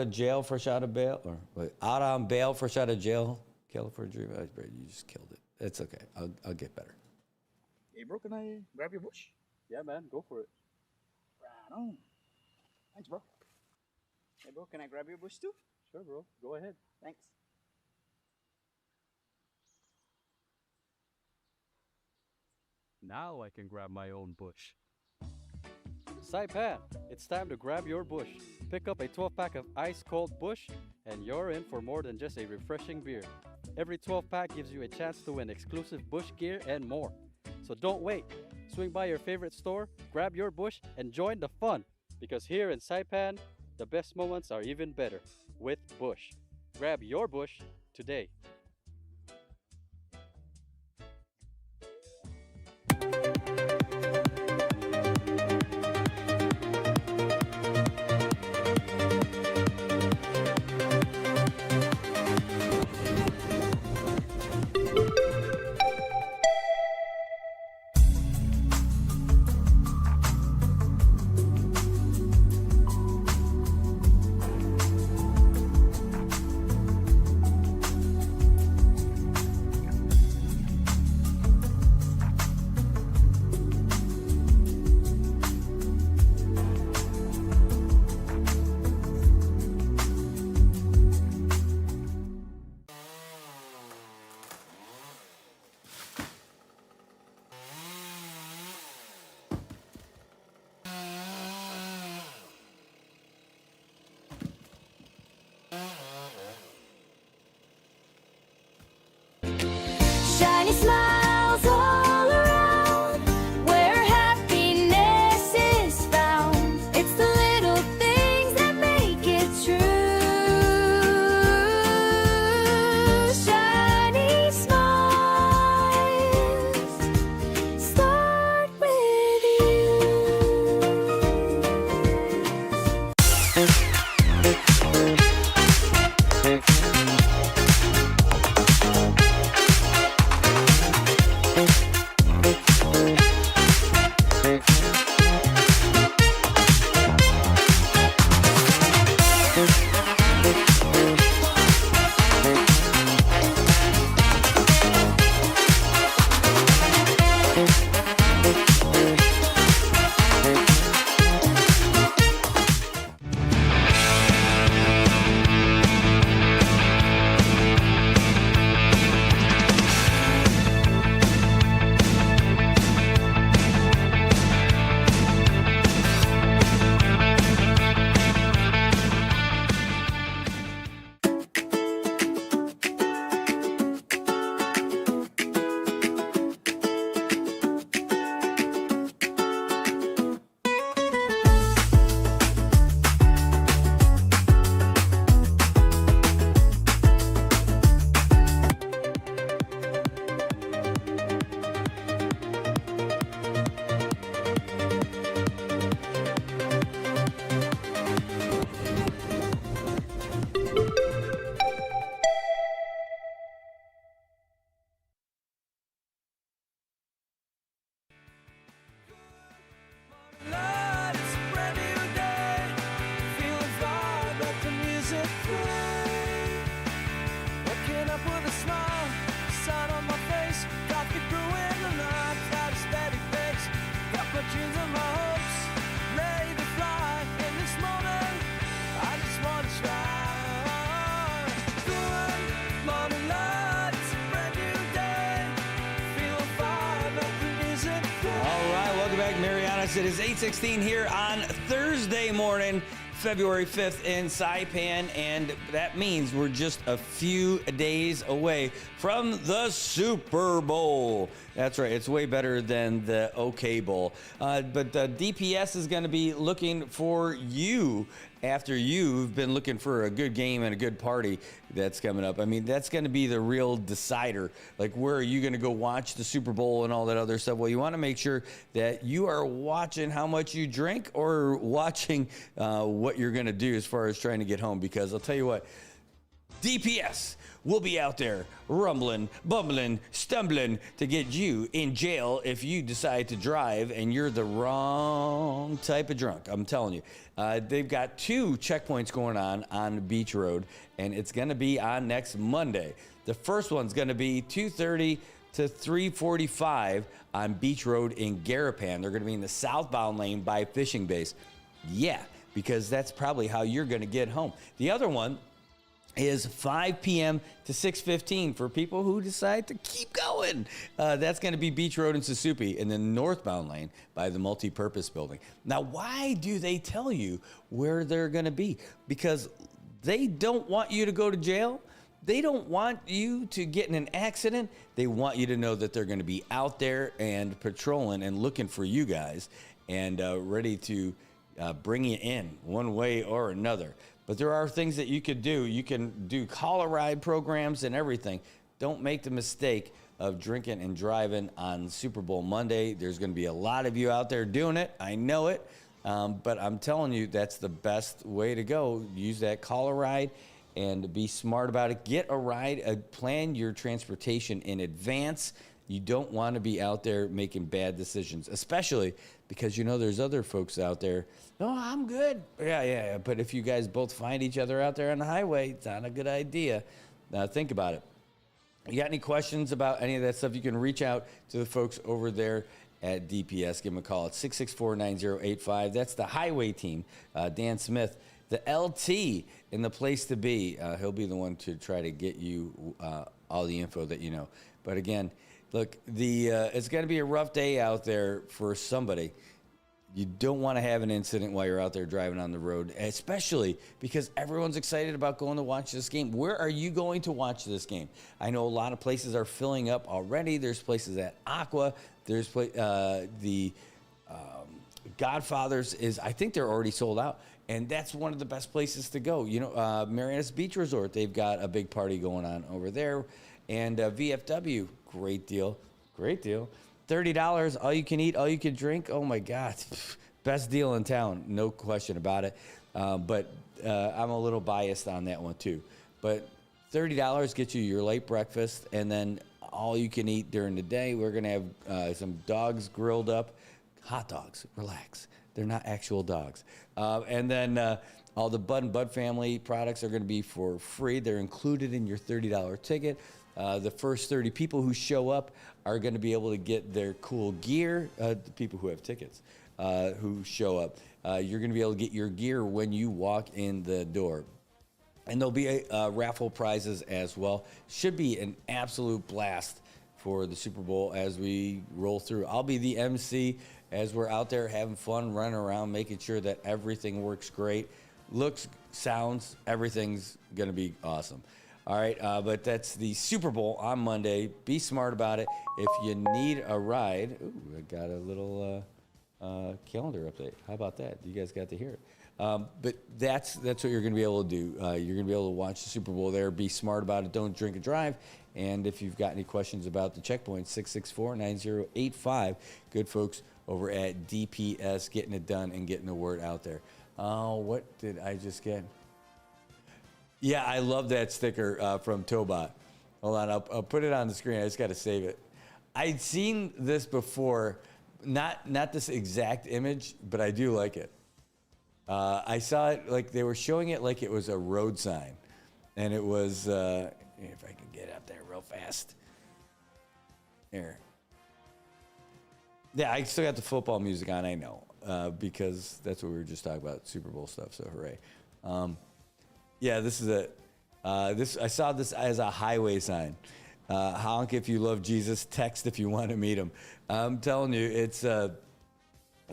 jail, fresh out of bail, or out on bail, fresh out of jail. Kill for a dream. You just killed it. It's okay. I'll get better. Hey, bro, can I grab your bush? Yeah, man, go for it. Right on. Thanks, bro. Hey, bro, can I grab your bush too? Sure, bro. Go ahead. Thanks. Now I can grab my own bush. Saipan, it's time to grab your bush. Pick up a 12-pack of ice-cold Bush, and you're in for more than just a refreshing beer. Every 12-pack gives you a chance to win exclusive Bush gear and more. So don't wait. Swing by your favorite store, grab your Bush, and join the fun. Because here in Saipan, the best moments are even better with Bush. Grab your Bush today. Shiny smiles all around, where happiness is found. It's the little things that make it true. Shiny smiles start with with a smile, sun on my face, coffee brewing the night, got a steady pace, got my dreams and my hopes, ready to fly. In this moment, I just want to try. Good morning lights, brand new day, feel fire, nothing isn't fair. All right, welcome back, Marianas. It is 8:16 here on Thursday morning, February 5th in Saipan, and that means we're just a few days away from the Super Bowl. That's right, it's way better than the OK Bowl. But DPS is going to be looking for you after you've been looking for a good game and a good party that's coming up. I mean, that's going to be the real decider. Like, where are you going to go watch the Super Bowl and all that other stuff? Well, you want to make sure that you are watching how much you drink or watching what you're going to do as far as trying to get home. Because I'll tell you what, DPS will be out there rumbling, bumbling, stumbling to get you in jail if you decide to drive and you're the wrong type of drunk. I'm telling you. They've got 2 checkpoints going on Beach Road, and it's going to be on next Monday. The first one's going to be 2:30 to 3:45 on Beach Road in Garapan. They're going to be in the southbound lane by Fishing Base. Yeah, because that's probably how you're going to get home. The other one is 5 p.m. to 6:15 for people who decide to keep going. That's going to be Beach Road in Susupi in the northbound lane by the multi-purpose building. Now, why do they tell you where they're going to be? Because they don't want you to go to jail. They don't want you to get in an accident. They want you to know that they're going to be out there and patrolling and looking for you guys and ready to bring you in one way or another. But there are things that you could do. You can do call-a-ride programs and everything. Don't make the mistake of drinking and driving on Super Bowl Monday. There's going to be a lot of you out there doing it. I know it. But I'm telling you, that's the best way to go. Use that call-a-ride and be smart about it. Get a ride. Plan your transportation in advance. You don't want to be out there making bad decisions, especially because, you know, there's other folks out there. Oh, I'm good. Yeah. But if you guys both find each other out there on the highway, it's not a good idea. Think about it. You got any questions about any of that stuff? You can reach out to the folks over there at DPS. Give them a call at 664-9085. That's the highway team. Dan Smith, the LT in the place to be. He'll be the one to try to get you all the info that you know. But again, look, it's going to be a rough day out there for somebody. You don't want to have an incident while you're out there driving on the road, especially because everyone's excited about going to watch this game. Where are you going to watch this game? I know a lot of places are filling up already. There's places at Aqua. There's the Godfather's I think they're already sold out. And that's one of the best places to go. You know, Marianas Beach Resort, they've got a big party going on over there. And VFW, great deal. $30, all you can eat, all you can drink. Oh my God, best deal in town, no question about it. But I'm a little biased on that one too. But $30 gets you your late breakfast, and then all you can eat during the day. We're gonna have some dogs grilled up, hot dogs. Relax, they're not actual dogs. And then all the Bud and Bud family products are gonna be for free. They're included in your $30 ticket. The first 30 people who show up are going to be able to get their cool gear. The people who have tickets who show up, you're going to be able to get your gear when you walk in the door. And there'll be raffle prizes as well. Should be an absolute blast for the Super Bowl as we roll through. I'll be the MC as we're out there having fun, running around, making sure that everything works great. Looks, sounds, everything's going to be awesome. All right, but that's the Super Bowl on Monday. Be smart about it. If you need a ride, I got a little calendar update. How about that? You guys got to hear it. But that's what you're going to be able to do. You're going to be able to watch the Super Bowl there. Be smart about it. Don't drink and drive. And if you've got any questions about the checkpoint, 664-9085. Good folks over at DPS getting it done and getting the word out there. What did I just get? Yeah, I love that sticker from Tobot. Hold on, I'll put it on the screen. I just got to save it. I'd seen this before, not this exact image, but I do like it. I saw it like they were showing it like it was a road sign, and it was if I can get up real fast. Here. Yeah, I still got the football music on, I know, because that's what we were just talking about, Super Bowl stuff, so hooray. Yeah, this is it. I saw this as a highway sign. Honk if you love Jesus, text if you want to meet him. I'm telling you, it's, and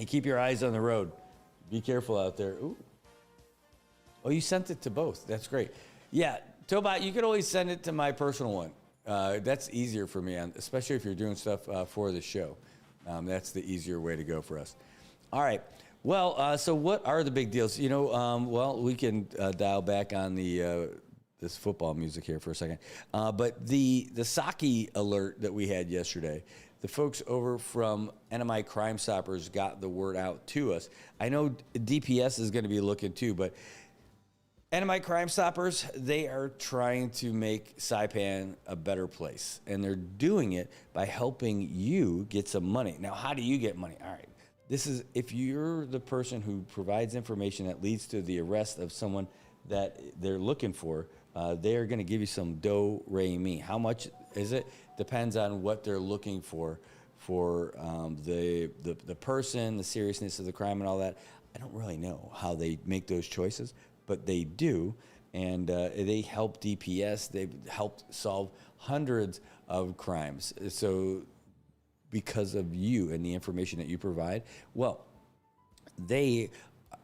keep your eyes on the road. Be careful out there. Ooh. Oh, you sent it to both. That's great. Yeah, Tobot, you could always send it to my personal one. That's easier for me, especially if you're doing stuff for the show. That's the easier way to go for us. All right. Well, so what are the big deals? You know, well, we can dial back on the this football music here for a second. But the Psaki alert that we had yesterday, the folks over from NMI Crime Stoppers got the word out to us. I know DPS is going to be looking too, but NMI Crime Stoppers, they are trying to make Saipan a better place, and they're doing it by helping you get some money. Now, how do you get money? All right, this is if you're the person who provides information that leads to the arrest of someone that they're looking for, they are going to give you some do-re-mi. How much is it? Depends on what they're looking for the person, the seriousness of the crime, and all that. I don't really know how they make those choices, but they do, and they help DPS. They've helped solve hundreds of crimes. So because of you and the information that you provide, well, they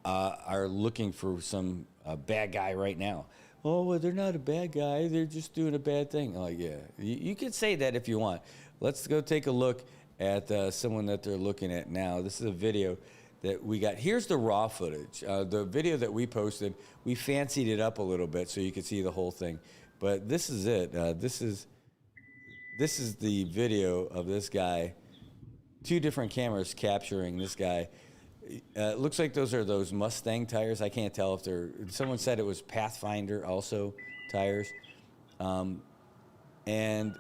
are looking for some bad guy right now. Oh, well, they're not a bad guy. They're just doing a bad thing. Oh, yeah. You can say that if you want. Let's go take a look at someone that they're looking at now. This is a video that we got. Here's the raw footage. The video that we posted, we fancied it up a little bit so you could see the whole thing. But this is it. This is the video of this guy. 2 different cameras capturing this guy. Looks like those Mustang tires. I can't tell if they're. Someone said it was Pathfinder also tires, and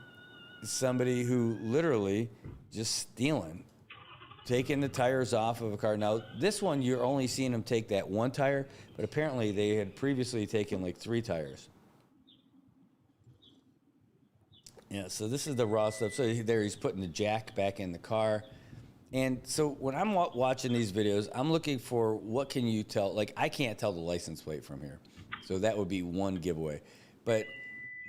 somebody who literally just stealing, taking the tires off of a car. Now this one you're only seeing him take that one tire, but apparently they had previously taken like 3 tires. Yeah, so this is the raw stuff. So there he's putting the jack back in the car. And so when I'm watching these videos, I'm looking for what can you tell? Like, I can't tell the license plate from here. So that would be one giveaway. But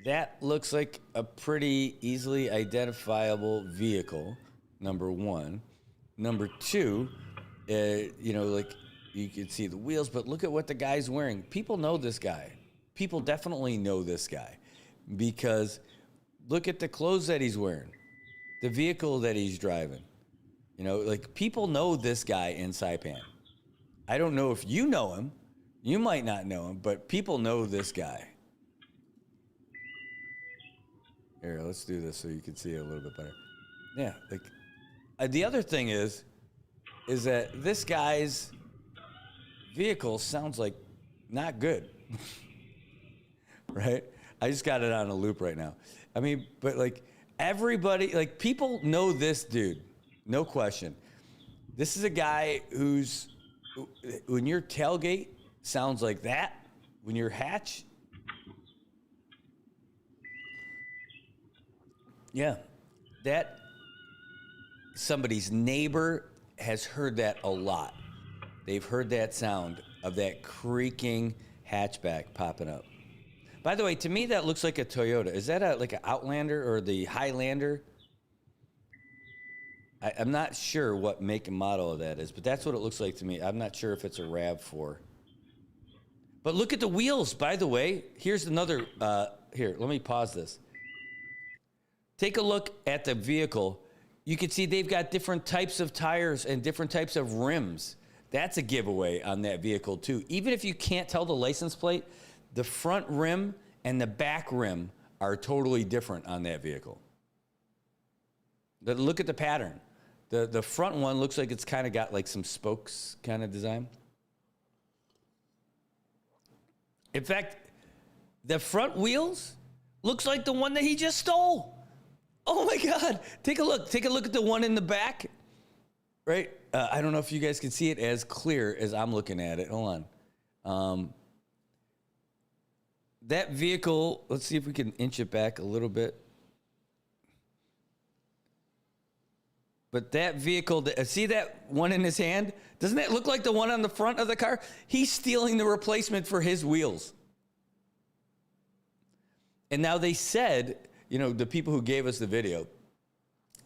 that looks like a pretty easily identifiable vehicle, number one. Number two, you know, like you can see the wheels, but look at what the guy's wearing. People know this guy. People definitely know this guy because look at the clothes that he's wearing, the vehicle that he's driving. You know, like people know this guy in Saipan. I don't know if you know him. You might not know him, but people know this guy. Here, let's do this so you can see it a little bit better. Yeah, like the other thing is that this guy's vehicle sounds like not good. Right? I just got it on a loop right now. I mean, but like everybody, like people know this dude. No question. This is a guy who's, when your tailgate sounds like that, when your hatch, yeah, that somebody's neighbor has heard that a lot. They've heard that sound of that creaking hatchback popping up. By the way, to me, that looks like a Toyota. Is that like an Outlander or the Highlander? I'm not sure what make and model of that is, but that's what it looks like to me. I'm not sure if it's a RAV4. But look at the wheels, by the way. Here's another, here, let me pause this. Take a look at the vehicle. You can see they've got different types of tires and different types of rims. That's a giveaway on that vehicle too. Even if you can't tell the license plate, the front rim and the back rim are totally different on that vehicle. But look at the pattern. The front one looks like it's kind of got like some spokes kind of design. In fact, the front wheels looks like the one that he just stole. Oh my God. Take a look. Take a look at the one in the back. Right? I don't know if you guys can see it as clear as I'm looking at it. Hold on. That vehicle, let's see if we can inch it back a little bit. But that vehicle, see that one in his hand? Doesn't that look like the one on the front of the car? He's stealing the replacement for his wheels. And now they said, the people who gave us the video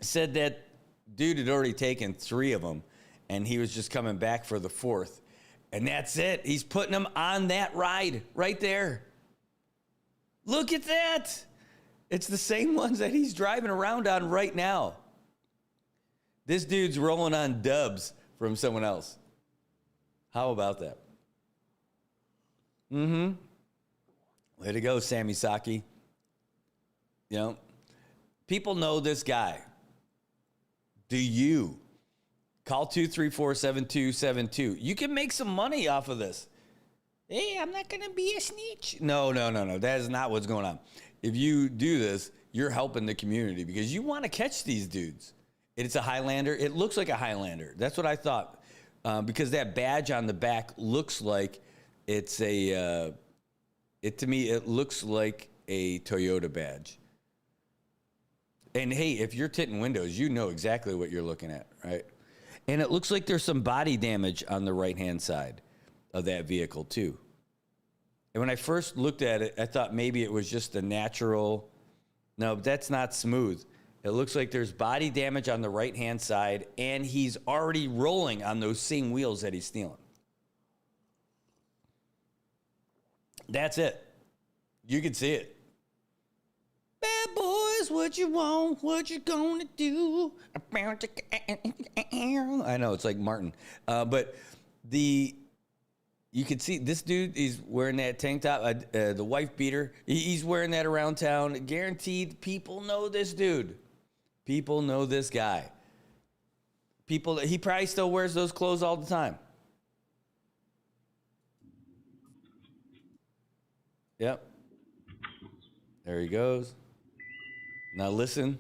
said that dude had already taken 3 of them and he was just coming back for the 4th. And that's it. He's putting them on that ride right there. Look at that. It's the same ones that he's driving around on right now. This dude's rolling on dubs from someone else. How about that? Way to go, Sammy Saki. People know this guy. Do you? Call 234-7272. You can make some money off of this. Hey, I'm not going to be a snitch. No. That is not what's going on. If you do this, you're helping the community because you want to catch these dudes. It's a Highlander. It looks like a Highlander. That's what I thought. Because that badge on the back looks like it's to me, it looks like a Toyota badge. And hey, if you're tinting windows, you know exactly what you're looking at, right? And it looks like there's some body damage on the right-hand side of that vehicle, too. And when I first looked at it, I thought maybe it was just a natural. No, that's not smooth. It looks like there's body damage on the right-hand side, and he's already rolling on those same wheels that he's stealing. That's it. You can see it. Bad boys, what you want, what you gonna do? I know, it's like Martin. But you can see this dude, he's wearing that tank top, the wife beater. He's wearing that around town. Guaranteed people know this dude. People know this guy. He probably still wears those clothes all the time. Yep. There he goes. Now listen.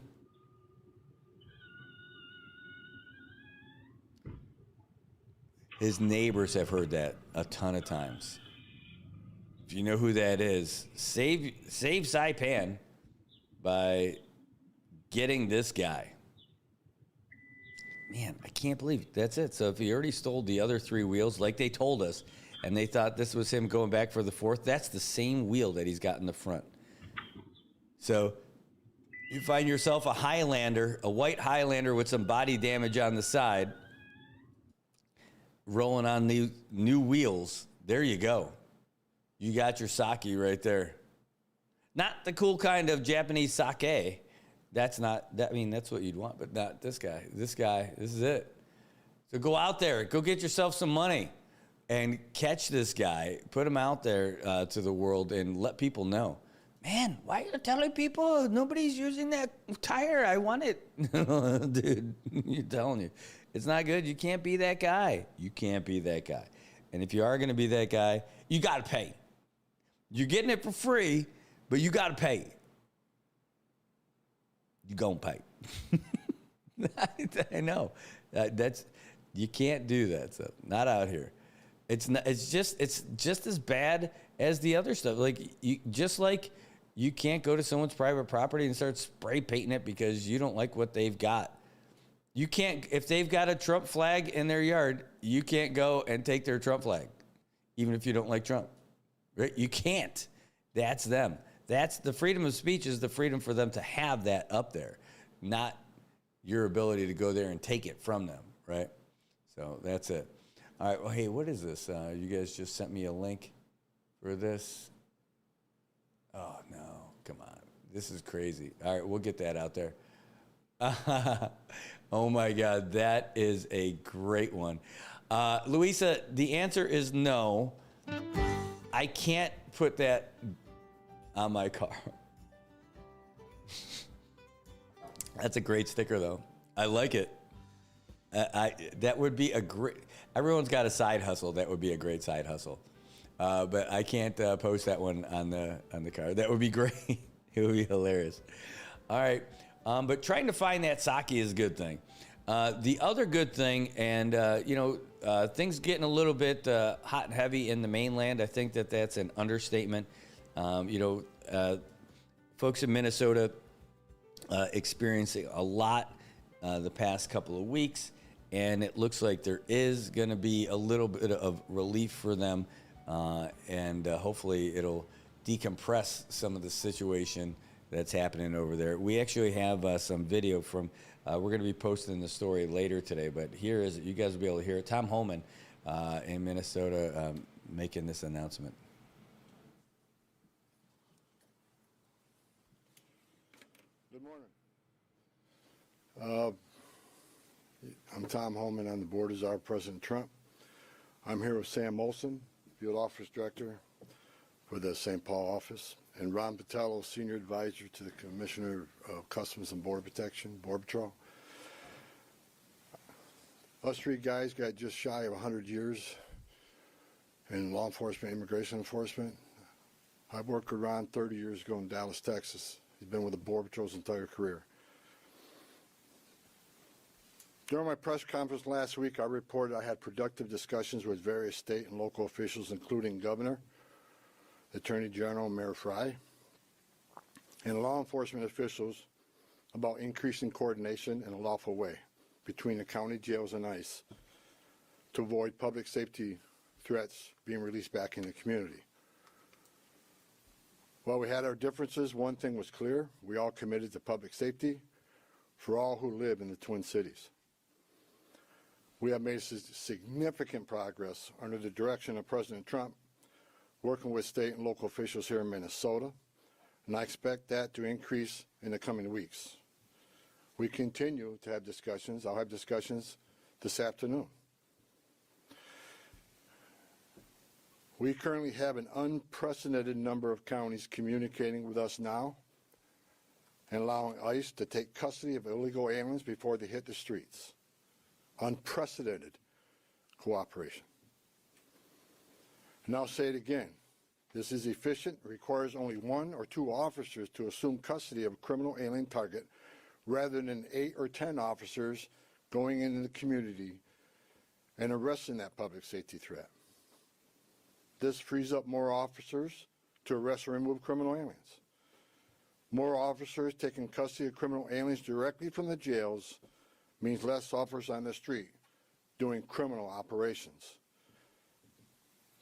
His neighbors have heard that a ton of times. If you know who that is, save Saipan by getting this guy. Man, I can't believe it. That's it. So if he already stole the other 3 wheels, like they told us, and they thought this was him going back for the 4th, that's the same wheel that he's got in the front. So you find yourself a Highlander, a white Highlander with some body damage on the side, rolling on the new wheels. There you go. You got your sake right there. Not the cool kind of Japanese sake. That's not, that's what you'd want, but not this guy. This is it. So go out there, go get yourself some money and catch this guy. Put him out there to the world and let people know. Man, why are you telling people nobody's using that tire? I want it. Dude, you're telling you. It's not good. You can't be that guy. You can't be that guy. And if you are going to be that guy, you got to pay. You're getting it for free, but you got to pay. You going to pay. I know. You can't do that stuff. Not out here. It's just as bad as the other stuff. You can't go to someone's private property and start spray painting it because you don't like what they've got. You can't, if they've got a Trump flag in their yard, you can't go and take their Trump flag, even if you don't like Trump. Right? You can't. That's them. That's the freedom of speech, is the freedom for them to have that up there, not your ability to go there and take it from them, right? So that's it. All right, well, hey, what is this? You guys just sent me a link for this. Oh, no, come on. This is crazy. All right, we'll get that out there. Oh, my God, that is a great one. Louisa, the answer is no. I can't put that on my car. That's a great sticker, though. I like it. That would be a great... Everyone's got a side hustle. That would be a great side hustle. But I can't post that one on the car. That would be great. It would be hilarious. All right. But trying to find that sake is a good thing. The other good thing, and, things getting a little bit hot and heavy in the mainland. I think that's an understatement. Folks in Minnesota experiencing a lot the past couple of weeks, and it looks like there is going to be a little bit of relief for them, and hopefully it'll decompress some of the situation that's happening over there. We actually have some video from, we're going to be posting the story later today, but here is, you guys will be able to hear it. Tom Holman in Minnesota making this announcement. Good morning. I'm Tom Holman on the board as our President Trump. I'm here with Sam Olson, Field Office Director for the St. Paul office, and Ron Patello, Senior Advisor to the Commissioner of Customs and Border Protection, Border Patrol. Us three guys got just shy of 100 years in law enforcement, immigration enforcement. I've worked with Ron 30 years ago in Dallas, Texas. He's been with the Border Patrol's entire career. During my press conference last week, I reported I had productive discussions with various state and local officials, including Governor, Attorney General, Mayor Frey, and law enforcement officials about increasing coordination in a lawful way between the county jails and ICE to avoid public safety threats being released back in the community. While we had our differences, one thing was clear: we all committed to public safety for all who live in the Twin Cities. We have made significant progress under the direction of President Trump, working with state and local officials here in Minnesota, and I expect that to increase in the coming weeks. We continue to have discussions. I'll have discussions this afternoon. We currently have an unprecedented number of counties communicating with us now and allowing ICE to take custody of illegal aliens before they hit the streets. Unprecedented cooperation. And I'll say it again. This is efficient, requires only 1 or 2 officers to assume custody of a criminal alien target rather than 8 or 10 officers going into the community and arresting that public safety threat. This frees up more officers to arrest or remove criminal aliens. More officers taking custody of criminal aliens directly from the jails means less officers on the street doing criminal operations.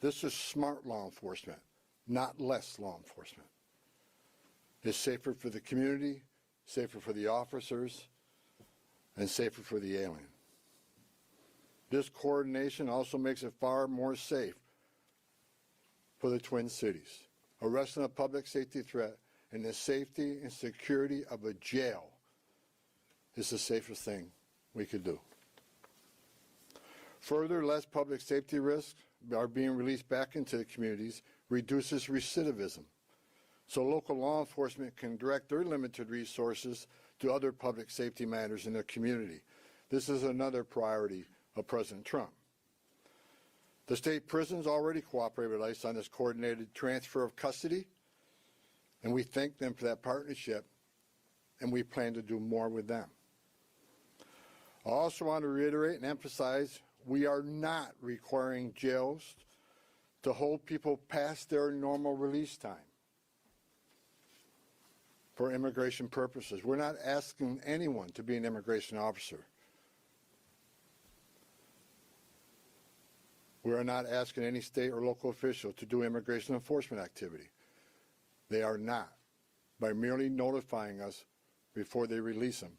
This is smart law enforcement, not less law enforcement. It's safer for the community, safer for the officers, and safer for the alien. This coordination also makes it far more safe for the Twin Cities. Arresting a public safety threat in the safety and security of a jail is the safest thing we could do. Further, less public safety risks are being released back into the communities, reduces recidivism, so local law enforcement can direct their limited resources to other public safety matters in their community. This is another priority of President Trump. The state prisons already cooperate with ICE on this coordinated transfer of custody, and we thank them for that partnership, and we plan to do more with them. I also want to reiterate and emphasize we are not requiring jails to hold people past their normal release time for immigration purposes. We're not asking anyone to be an immigration officer. We are not asking any state or local official to do immigration enforcement activity. They are not. By merely notifying us before they release them,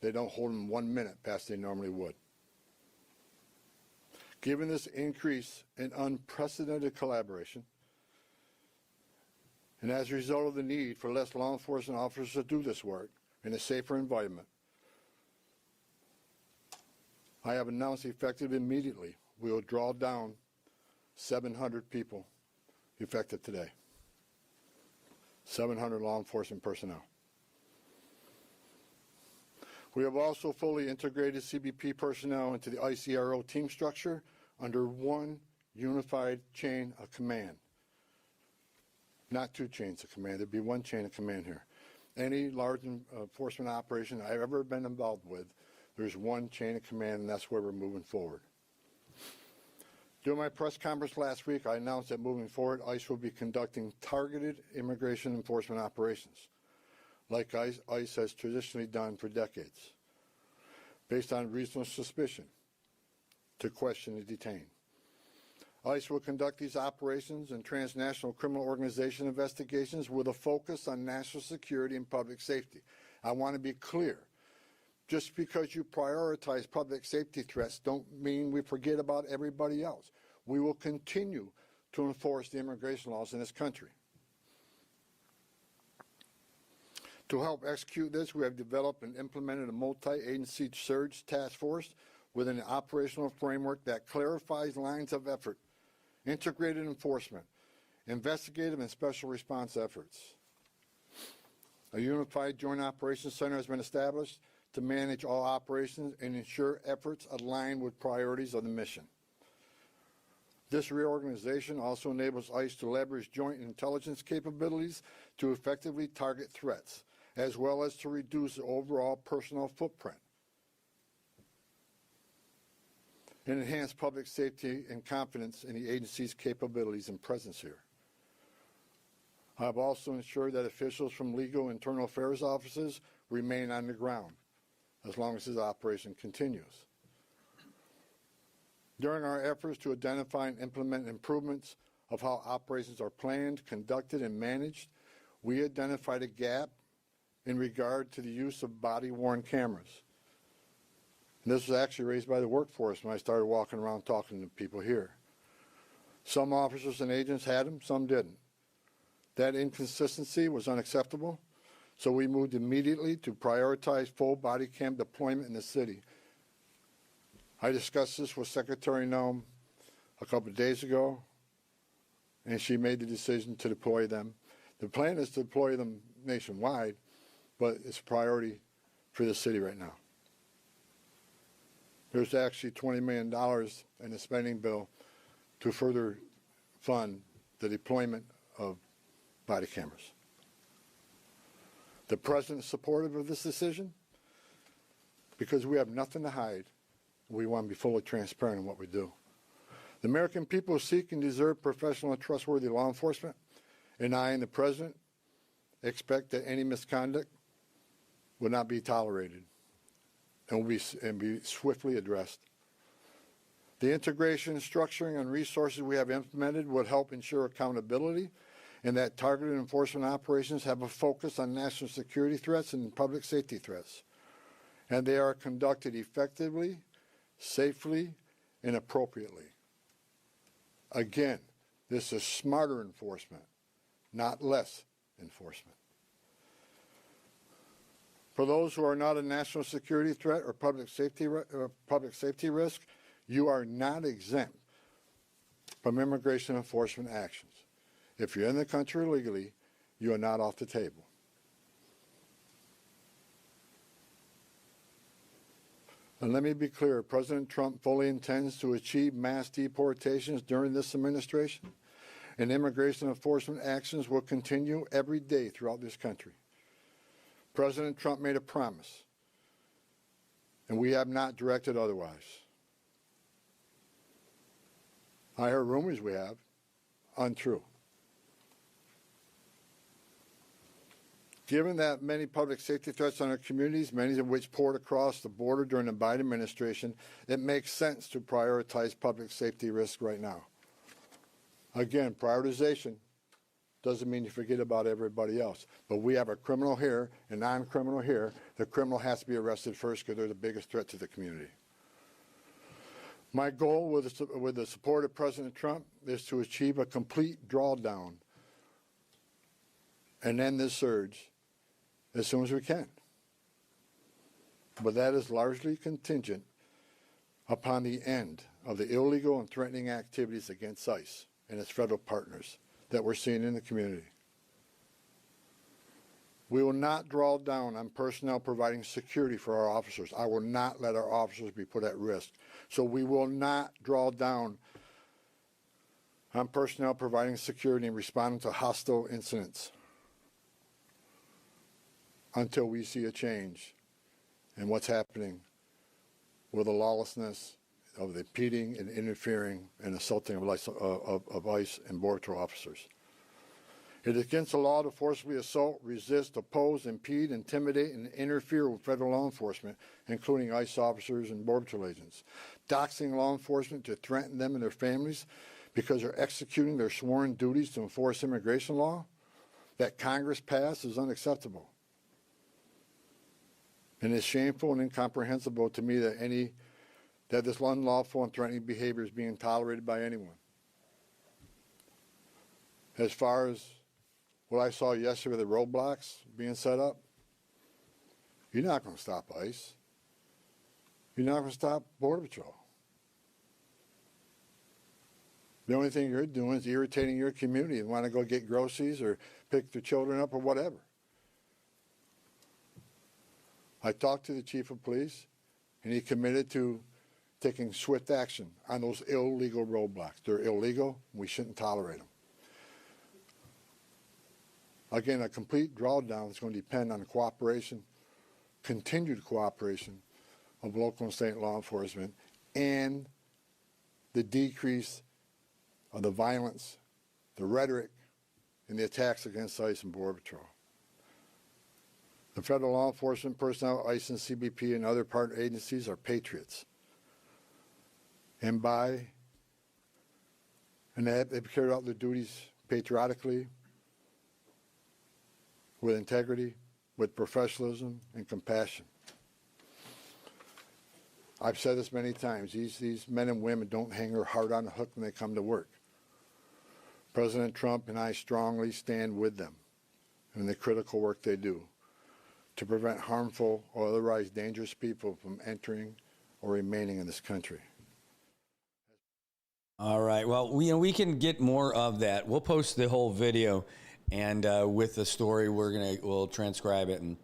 they don't hold them 1 minute past they normally would. Given this increase in unprecedented collaboration, and as a result of the need for less law enforcement officers to do this work in a safer environment, I have announced effective immediately we will draw down 700 people effective today. 700 law enforcement personnel. We have also fully integrated CBP personnel into the ICRO team structure under one unified chain of command. Not 2 chains of command, there'd be 1 chain of command here. Any large enforcement operation I've ever been involved with, there's 1 chain of command, and that's where we're moving forward. During my press conference last week, I announced that moving forward, ICE will be conducting targeted immigration enforcement operations, like ICE has traditionally done for decades. based on reasonable suspicion to question and detain. ICE will conduct these operations and transnational criminal organization investigations with a focus on national security and public safety. I want to be clear. Just because you prioritize public safety threats don't mean we forget about everybody else. We will continue to enforce the immigration laws in this country. To help execute this, we have developed and implemented a multi-agency surge task force with an operational framework that clarifies lines of effort, integrated enforcement, investigative and special response efforts. A unified joint operations center has been established to manage all operations and ensure efforts align with priorities of the mission. This reorganization also enables ICE to leverage joint intelligence capabilities to effectively target threats, as well as to reduce the overall personnel footprint and enhance public safety and confidence in the agency's capabilities and presence here. I have also ensured that officials from legal internal affairs offices remain on the ground as long as this operation continues. During our efforts to identify and implement improvements of how operations are planned, conducted, and managed, we identified a gap in regard to the use of body-worn cameras. And this was actually raised by the workforce when I started walking around talking to people here. Some officers and agents had them, some didn't. That inconsistency was unacceptable, so we moved immediately to prioritize full body cam deployment in the city. I discussed this with Secretary Noem a couple of days ago, and she made the decision to deploy them. The plan is to deploy them nationwide, but it's a priority for the city right now. There's actually $20 million in the spending bill to further fund the deployment of body cameras. The President is supportive of this decision because we have nothing to hide. We want to be fully transparent in what we do. The American people seek and deserve professional and trustworthy law enforcement, and I and the President expect that any misconduct will not be tolerated and will be swiftly addressed. The integration, structuring, and resources we have implemented will help ensure accountability and that targeted enforcement operations have a focus on national security threats and public safety threats, and they are conducted effectively, safely, and appropriately. Again, this is smarter enforcement, not less enforcement. For those who are not a national security threat or public safety risk, you are not exempt from immigration enforcement actions. If you're in the country illegally, you are not off the table. And let me be clear, President Trump fully intends to achieve mass deportations during this administration, and immigration enforcement actions will continue every day throughout this country. President Trump made a promise, and we have not directed otherwise. I heard rumors we have, untrue. Given that many public safety threats on our communities, many of which poured across the border during the Biden administration, it makes sense to prioritize public safety risks right now. Again, prioritization doesn't mean you forget about everybody else. But we have a criminal here, a non-criminal here. The criminal has to be arrested first because they're the biggest threat to the community. My goal with the support of President Trump is to achieve a complete drawdown and end this surge as soon as we can. But that is largely contingent upon the end of the illegal and threatening activities against ICE and its federal partners that we're seeing in the community. We will not draw down on personnel providing security for our officers. I will not let our officers be put at risk. So we will not draw down on personnel providing security and responding to hostile incidents until we see a change in what's happening with the lawlessness of the impeding and interfering and assaulting of ICE and Border Patrol officers. It is against the law to forcibly assault, resist, oppose, impede, intimidate, and interfere with federal law enforcement, including ICE officers and Border Patrol agents. Doxing law enforcement to threaten them and their families because they're executing their sworn duties to enforce immigration law that Congress passed is unacceptable. And it's shameful and incomprehensible to me that this unlawful and threatening behavior is being tolerated by anyone. As far as what I saw yesterday with the roadblocks being set up, you're not going to stop ICE. You're not going to stop Border Patrol. The only thing you're doing is irritating your community and want to go get groceries or pick their children up or whatever. I talked to the chief of police, and he committed to taking swift action on those illegal roadblocks. They're illegal. We shouldn't tolerate them. Again, a complete drawdown is going to depend on the cooperation, continued cooperation of local and state law enforcement and the decrease of the violence, the rhetoric, and the attacks against ICE and Border Patrol. The federal law enforcement personnel, ICE and CBP and other partner agencies are patriots. And they've carried out their duties patriotically, with integrity, with professionalism and compassion. I've said this many times, these men and women don't hang their heart on the hook when they come to work. President Trump and I strongly stand with them in the critical work they do to prevent harmful or otherwise dangerous people from entering or remaining in this country. All right. Well, we can get more of that. We'll post the whole video, and with the story, we'll transcribe it and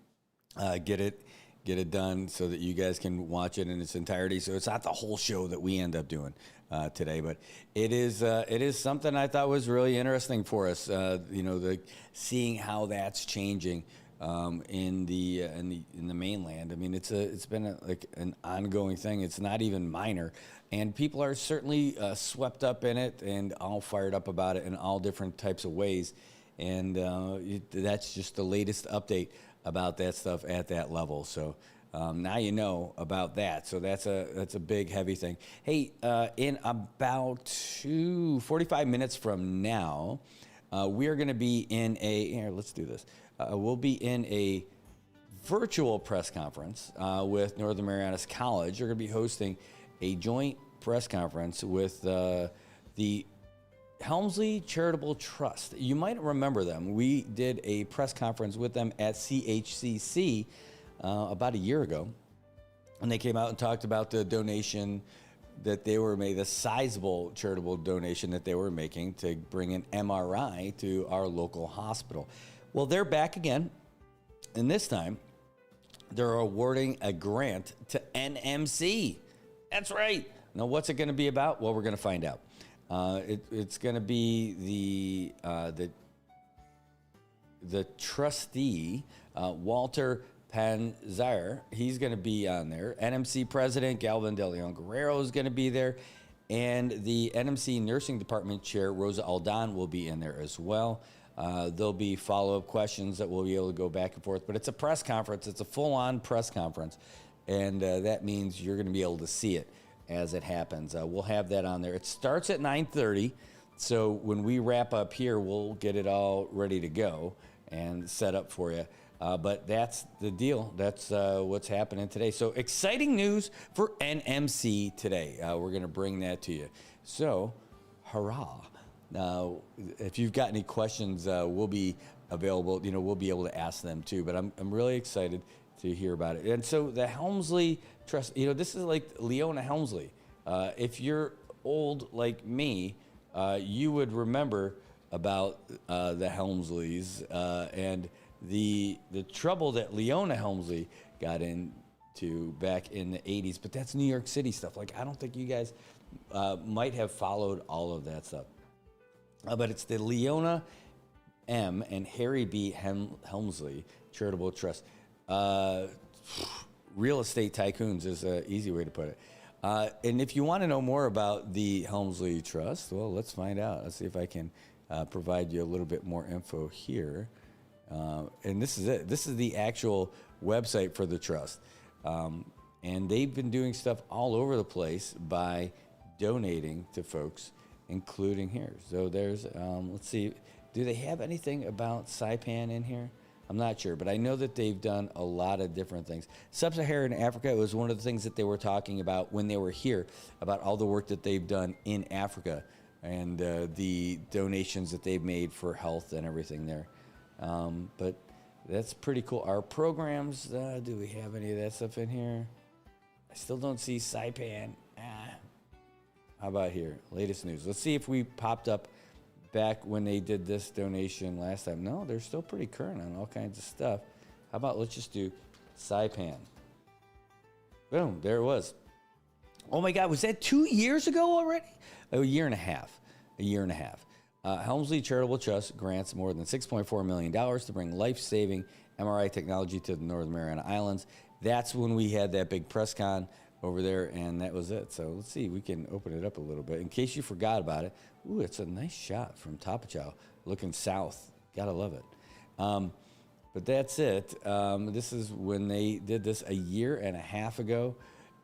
get it done so that you guys can watch it in its entirety. So it's not the whole show that we end up doing today, but it is something I thought was really interesting for us. Seeing how that's changing in the mainland. I mean, it's been like an ongoing thing. It's not even minor, and people are certainly swept up in it and all fired up about it in all different types of ways. And that's just the latest update about that stuff at that level. So now you know about that. So that's a big, heavy thing. Hey, in about 45 minutes from now, we're going to be in let's do this. We'll be in a virtual press conference with Northern Marianas College. They're going to be hosting a joint press conference with the Helmsley Charitable Trust. You might remember them. We did a press conference with them at CHCC about a year ago, and they came out and talked about the donation that they were made, the sizable charitable donation that they were making to bring an MRI to our local hospital. Well, they're back again, and this time they're awarding a grant to NMC. That's right. Now, what's it going to be about? Well, we're going to find out. It's going to be the trustee, Walter Panzire. He's going to be on there. NMC President Galvin De Leon Guerrero is going to be there. And the NMC Nursing Department Chair, Rosa Aldan, will be in there as well. There'll be follow-up questions that we'll be able to go back and forth. But it's a press conference. It's a full-on press conference. And that means you're going to be able to see it as it happens. We'll have that on there. It starts at 9:30, so when we wrap up here, we'll get it all ready to go and set up for you. But that's the deal. That's what's happening today. So exciting news for NMC today. We're going to bring that to you. So, hurrah. Now, if you've got any questions, we'll be available. We'll be able to ask them too. But I'm really excited to hear about it. And so the Helmsley Trust, this is like Leona Helmsley. If you're old like me, you would remember about the Helmsleys and the trouble that Leona Helmsley got into back in the 80s. But that's New York City stuff. Like, I don't think you guys might have followed all of that stuff. But it's the Leona M. and Harry B. Helmsley Charitable Trust. Real estate tycoons is an easy way to put it. And if you want to know more about the Helmsley Trust, well, let's find out. Let's see if I can provide you a little bit more info here. And this is it. This is the actual website for the trust. And they've been doing stuff all over the place by donating to folks, including here. So there's, let's see, do they have anything about Saipan in here? I'm not sure, but I know that they've done a lot of different things. Sub-Saharan Africa was one of the things that they were talking about when they were here, about all the work that they've done in Africa and the donations that they've made for health and everything there. But that's pretty cool. Our programs, do we have any of that stuff in here? I still don't see Saipan. How about here? Latest news. Let's see if we popped up back when they did this donation last time. No, they're still pretty current on all kinds of stuff. How about let's just do Saipan. Boom, there it was. Oh my God, was that 2 years ago already? A year and a half. Helmsley Charitable Trust grants more than $6.4 million to bring life-saving MRI technology to the Northern Mariana Islands. That's when we had that big press con over there, and that was it. So let's see, we can open it up a little bit. In case you forgot about it, ooh, it's a nice shot from Tapachow, looking south. Gotta love it. But that's it. This is when they did this a year and a half ago,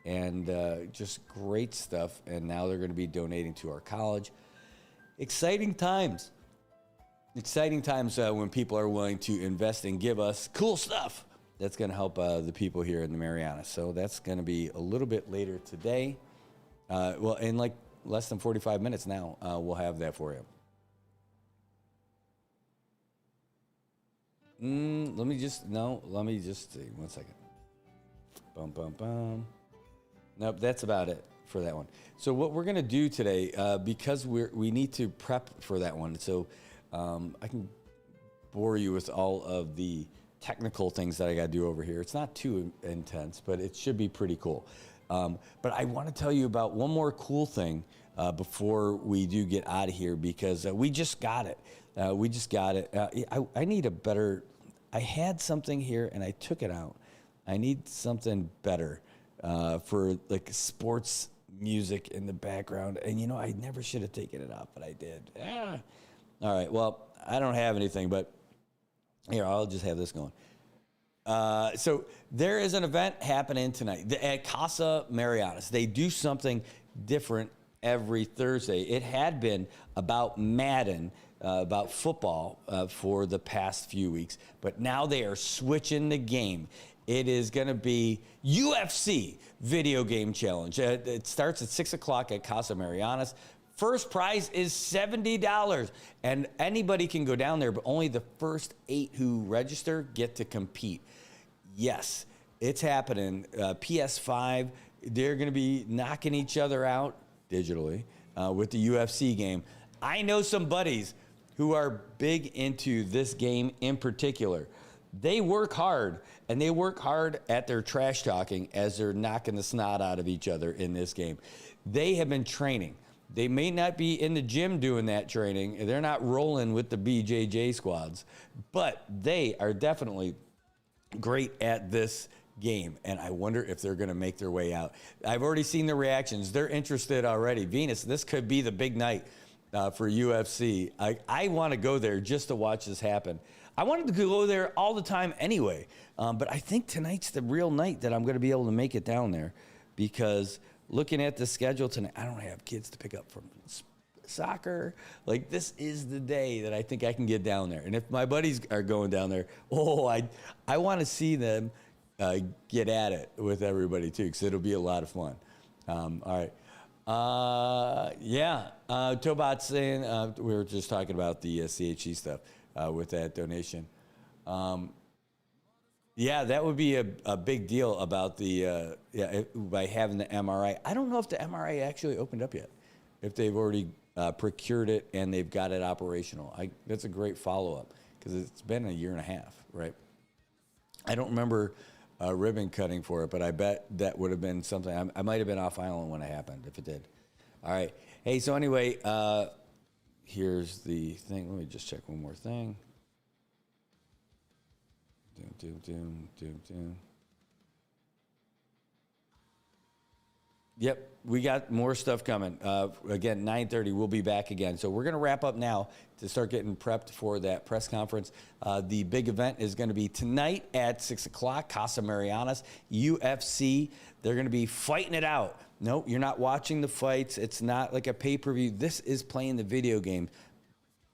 and just great stuff. And now they're going to be donating to our college. Exciting times. Exciting times when people are willing to invest and give us cool stuff that's going to help the people here in the Marianas. So that's going to be a little bit later today. Well, in like less than 45 minutes now, we'll have that for you. Let me just see. 1 second. Bum, bum, bum. Nope, that's about it for that one. So what we're going to do today, because we need to prep for that one, so I can bore you with all of the technical things that I got to do over here. It's not too intense, but it should be pretty cool. But I want to tell you about one more cool thing before we do get out of here, because we just got it. I need a better, I had something here and I took it out. I need something better for like sports music in the background. And I never should have taken it out, but I did. All right, well, I don't have anything, but here, I'll just have this going. So there is an event happening tonight at Casa Marianas. They do something different every Thursday. It had been about Madden, about football for the past few weeks, but now they are switching the game. It is going to be UFC Video Game Challenge. It starts at 6 o'clock at Casa Marianas. First prize is $70, and anybody can go down there, but only the first 8 who register get to compete. Yes, it's happening. PS5, they're going to be knocking each other out digitally with the UFC game. I know some buddies who are big into this game in particular. They work hard, and they work hard at their trash talking as they're knocking the snot out of each other in this game. They have been training. They may not be in the gym doing that training. They're not rolling with the BJJ squads, but they are definitely great at this game, and I wonder if they're going to make their way out. I've already seen the reactions. They're interested already. Venus, this could be the big night for UFC. I want to go there just to watch this happen. I wanted to go there all the time anyway, but I think tonight's the real night that I'm going to be able to make it down there, because looking at the schedule tonight, I don't have kids to pick up from soccer. Like, this is the day that I think I can get down there. And if my buddies are going down there, I want to see them get at it with everybody too, because it'll be a lot of fun. All right. Tobot's saying, we were just talking about the CHC stuff with that donation. That would be a big deal about the by having the MRI. I don't know if the MRI actually opened up yet, if they've already procured it and they've got it operational. That's a great follow-up, because it's been a year and a half, right? I don't remember ribbon cutting for it, but I bet that would have been something. I might have been off island when it happened, if it did. All right. Hey, so anyway, here's the thing. Let me just check one more thing. Yep, we got more stuff coming. Again, 9:30, we'll be back again. So we're going to wrap up now to start getting prepped for that press conference. The big event is going to be tonight at 6 o'clock, Casa Marianas, UFC. They're going to be fighting it out. No, you're not watching the fights. It's not like a pay-per-view. This is playing the video game.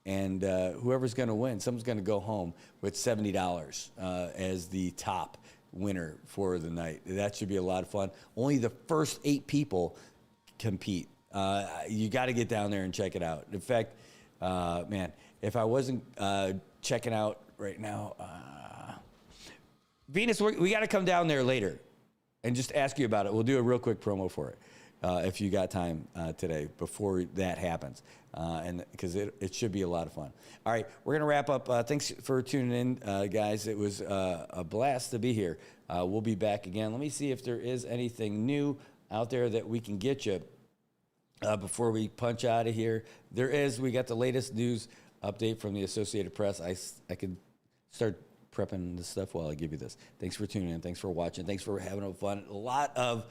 And whoever's going to win, someone's going to go home with $70 as the top winner for the night. That should be a lot of fun. Only the first 8 people compete. You got to get down there and check it out. In fact, man, if I wasn't checking out right now, Venus, we got to come down there later and just ask you about it. We'll do a real quick promo for it if you got time today before that happens. And because it should be a lot of fun. All right, we're going to wrap up. Thanks for tuning in, guys. It was a blast to be here. We'll be back again. Let me see if there is anything new out there that we can get you before we punch out of here. There is. We got the latest news update from the Associated Press. I can start prepping this stuff while I give you this. Thanks for tuning in. Thanks for watching. Thanks for having fun. A lot of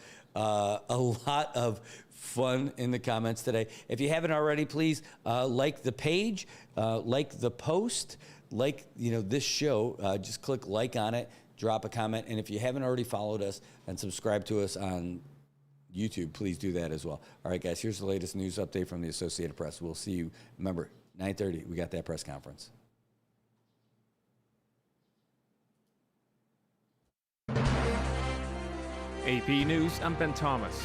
fun in the comments today. If you haven't already, please like the page, like the post, like this show. Just click like on it, drop a comment, and if you haven't already followed us and subscribed to us on YouTube, please do that as well. All right, guys. Here's the latest news update from the Associated Press. We'll see you. Remember, 9:30. We got that press conference. AP News, I'm Ben Thomas.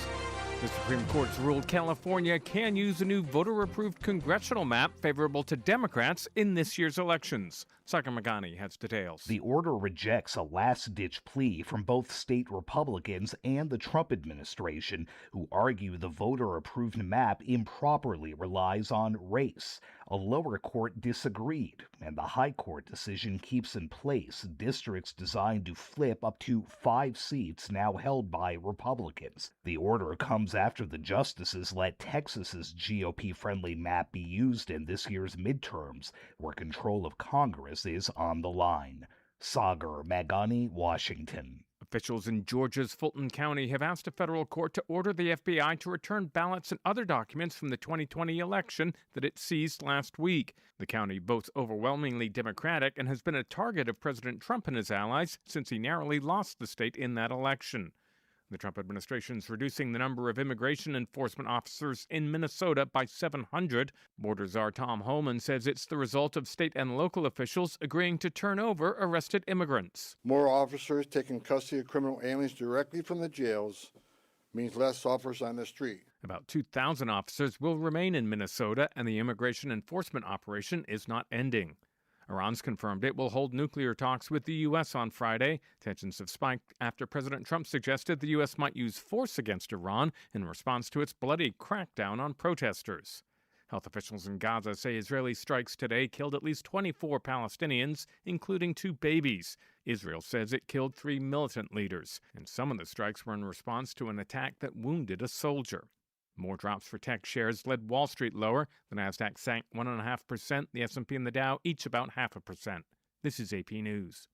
The Supreme Court's ruled California can use a new voter-approved congressional map favorable to Democrats in this year's elections. Sakar Magani has details. The order rejects a last-ditch plea from both state Republicans and the Trump administration, who argue the voter-approved map improperly relies on race. A lower court disagreed, and the high court decision keeps in place districts designed to flip up to 5 seats now held by Republicans. The order comes after the justices let Texas's GOP-friendly map be used in this year's midterms, where control of Congress is on the line. Sagar Magani, Washington. Officials in Georgia's Fulton County have asked a federal court to order the FBI to return ballots and other documents from the 2020 election that it seized last week. The county votes overwhelmingly Democratic and has been a target of President Trump and his allies since he narrowly lost the state in that election. The Trump administration is reducing the number of immigration enforcement officers in Minnesota by 700. Border Czar Tom Homan says it's the result of state and local officials agreeing to turn over arrested immigrants. More officers taking custody of criminal aliens directly from the jails means less officers on the street. About 2,000 officers will remain in Minnesota, and the immigration enforcement operation is not ending. Iran's confirmed it will hold nuclear talks with the U.S. on Friday. Tensions have spiked after President Trump suggested the U.S. might use force against Iran in response to its bloody crackdown on protesters. Health officials in Gaza say Israeli strikes today killed at least 24 Palestinians, including 2 babies. Israel says it killed 3 militant leaders, and some of the strikes were in response to an attack that wounded a soldier. More drops for tech shares led Wall Street lower. The Nasdaq sank 1.5%. The S&P and the Dow each about 0.5%. This is AP News.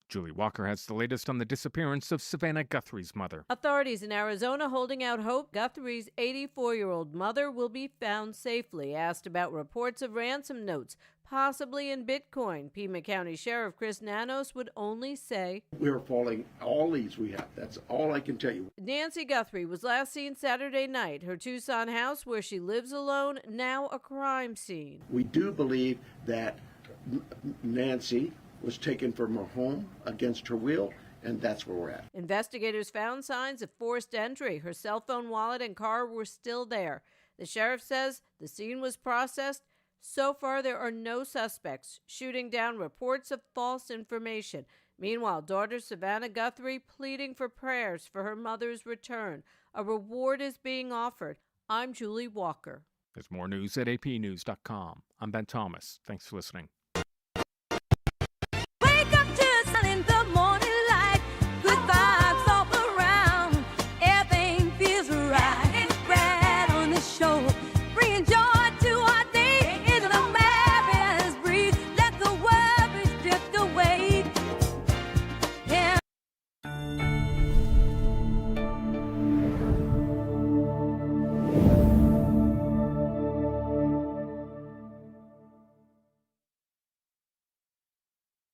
Julie Walker has the latest on the disappearance of Savannah Guthrie's mother. Authorities in Arizona holding out hope Guthrie's 84-year-old mother will be found safely. Asked about reports of ransom notes, possibly in Bitcoin, Pima County Sheriff Chris Nanos would only say, "We're following all leads we have. That's all I can tell you." Nancy Guthrie was last seen Saturday night. Her Tucson house, where she lives alone, now a crime scene. We do believe that Nancy was taken from her home against her will, and that's where we're at. Investigators found signs of forced entry. Her cell phone, wallet, and car were still there. The sheriff says the scene was processed. So far, there are no suspects shooting down reports of false information. Meanwhile, daughter Savannah Guthrie pleading for prayers for her mother's return. A reward is being offered. I'm Julie Walker. There's more news at apnews.com. I'm Ben Thomas. Thanks for listening.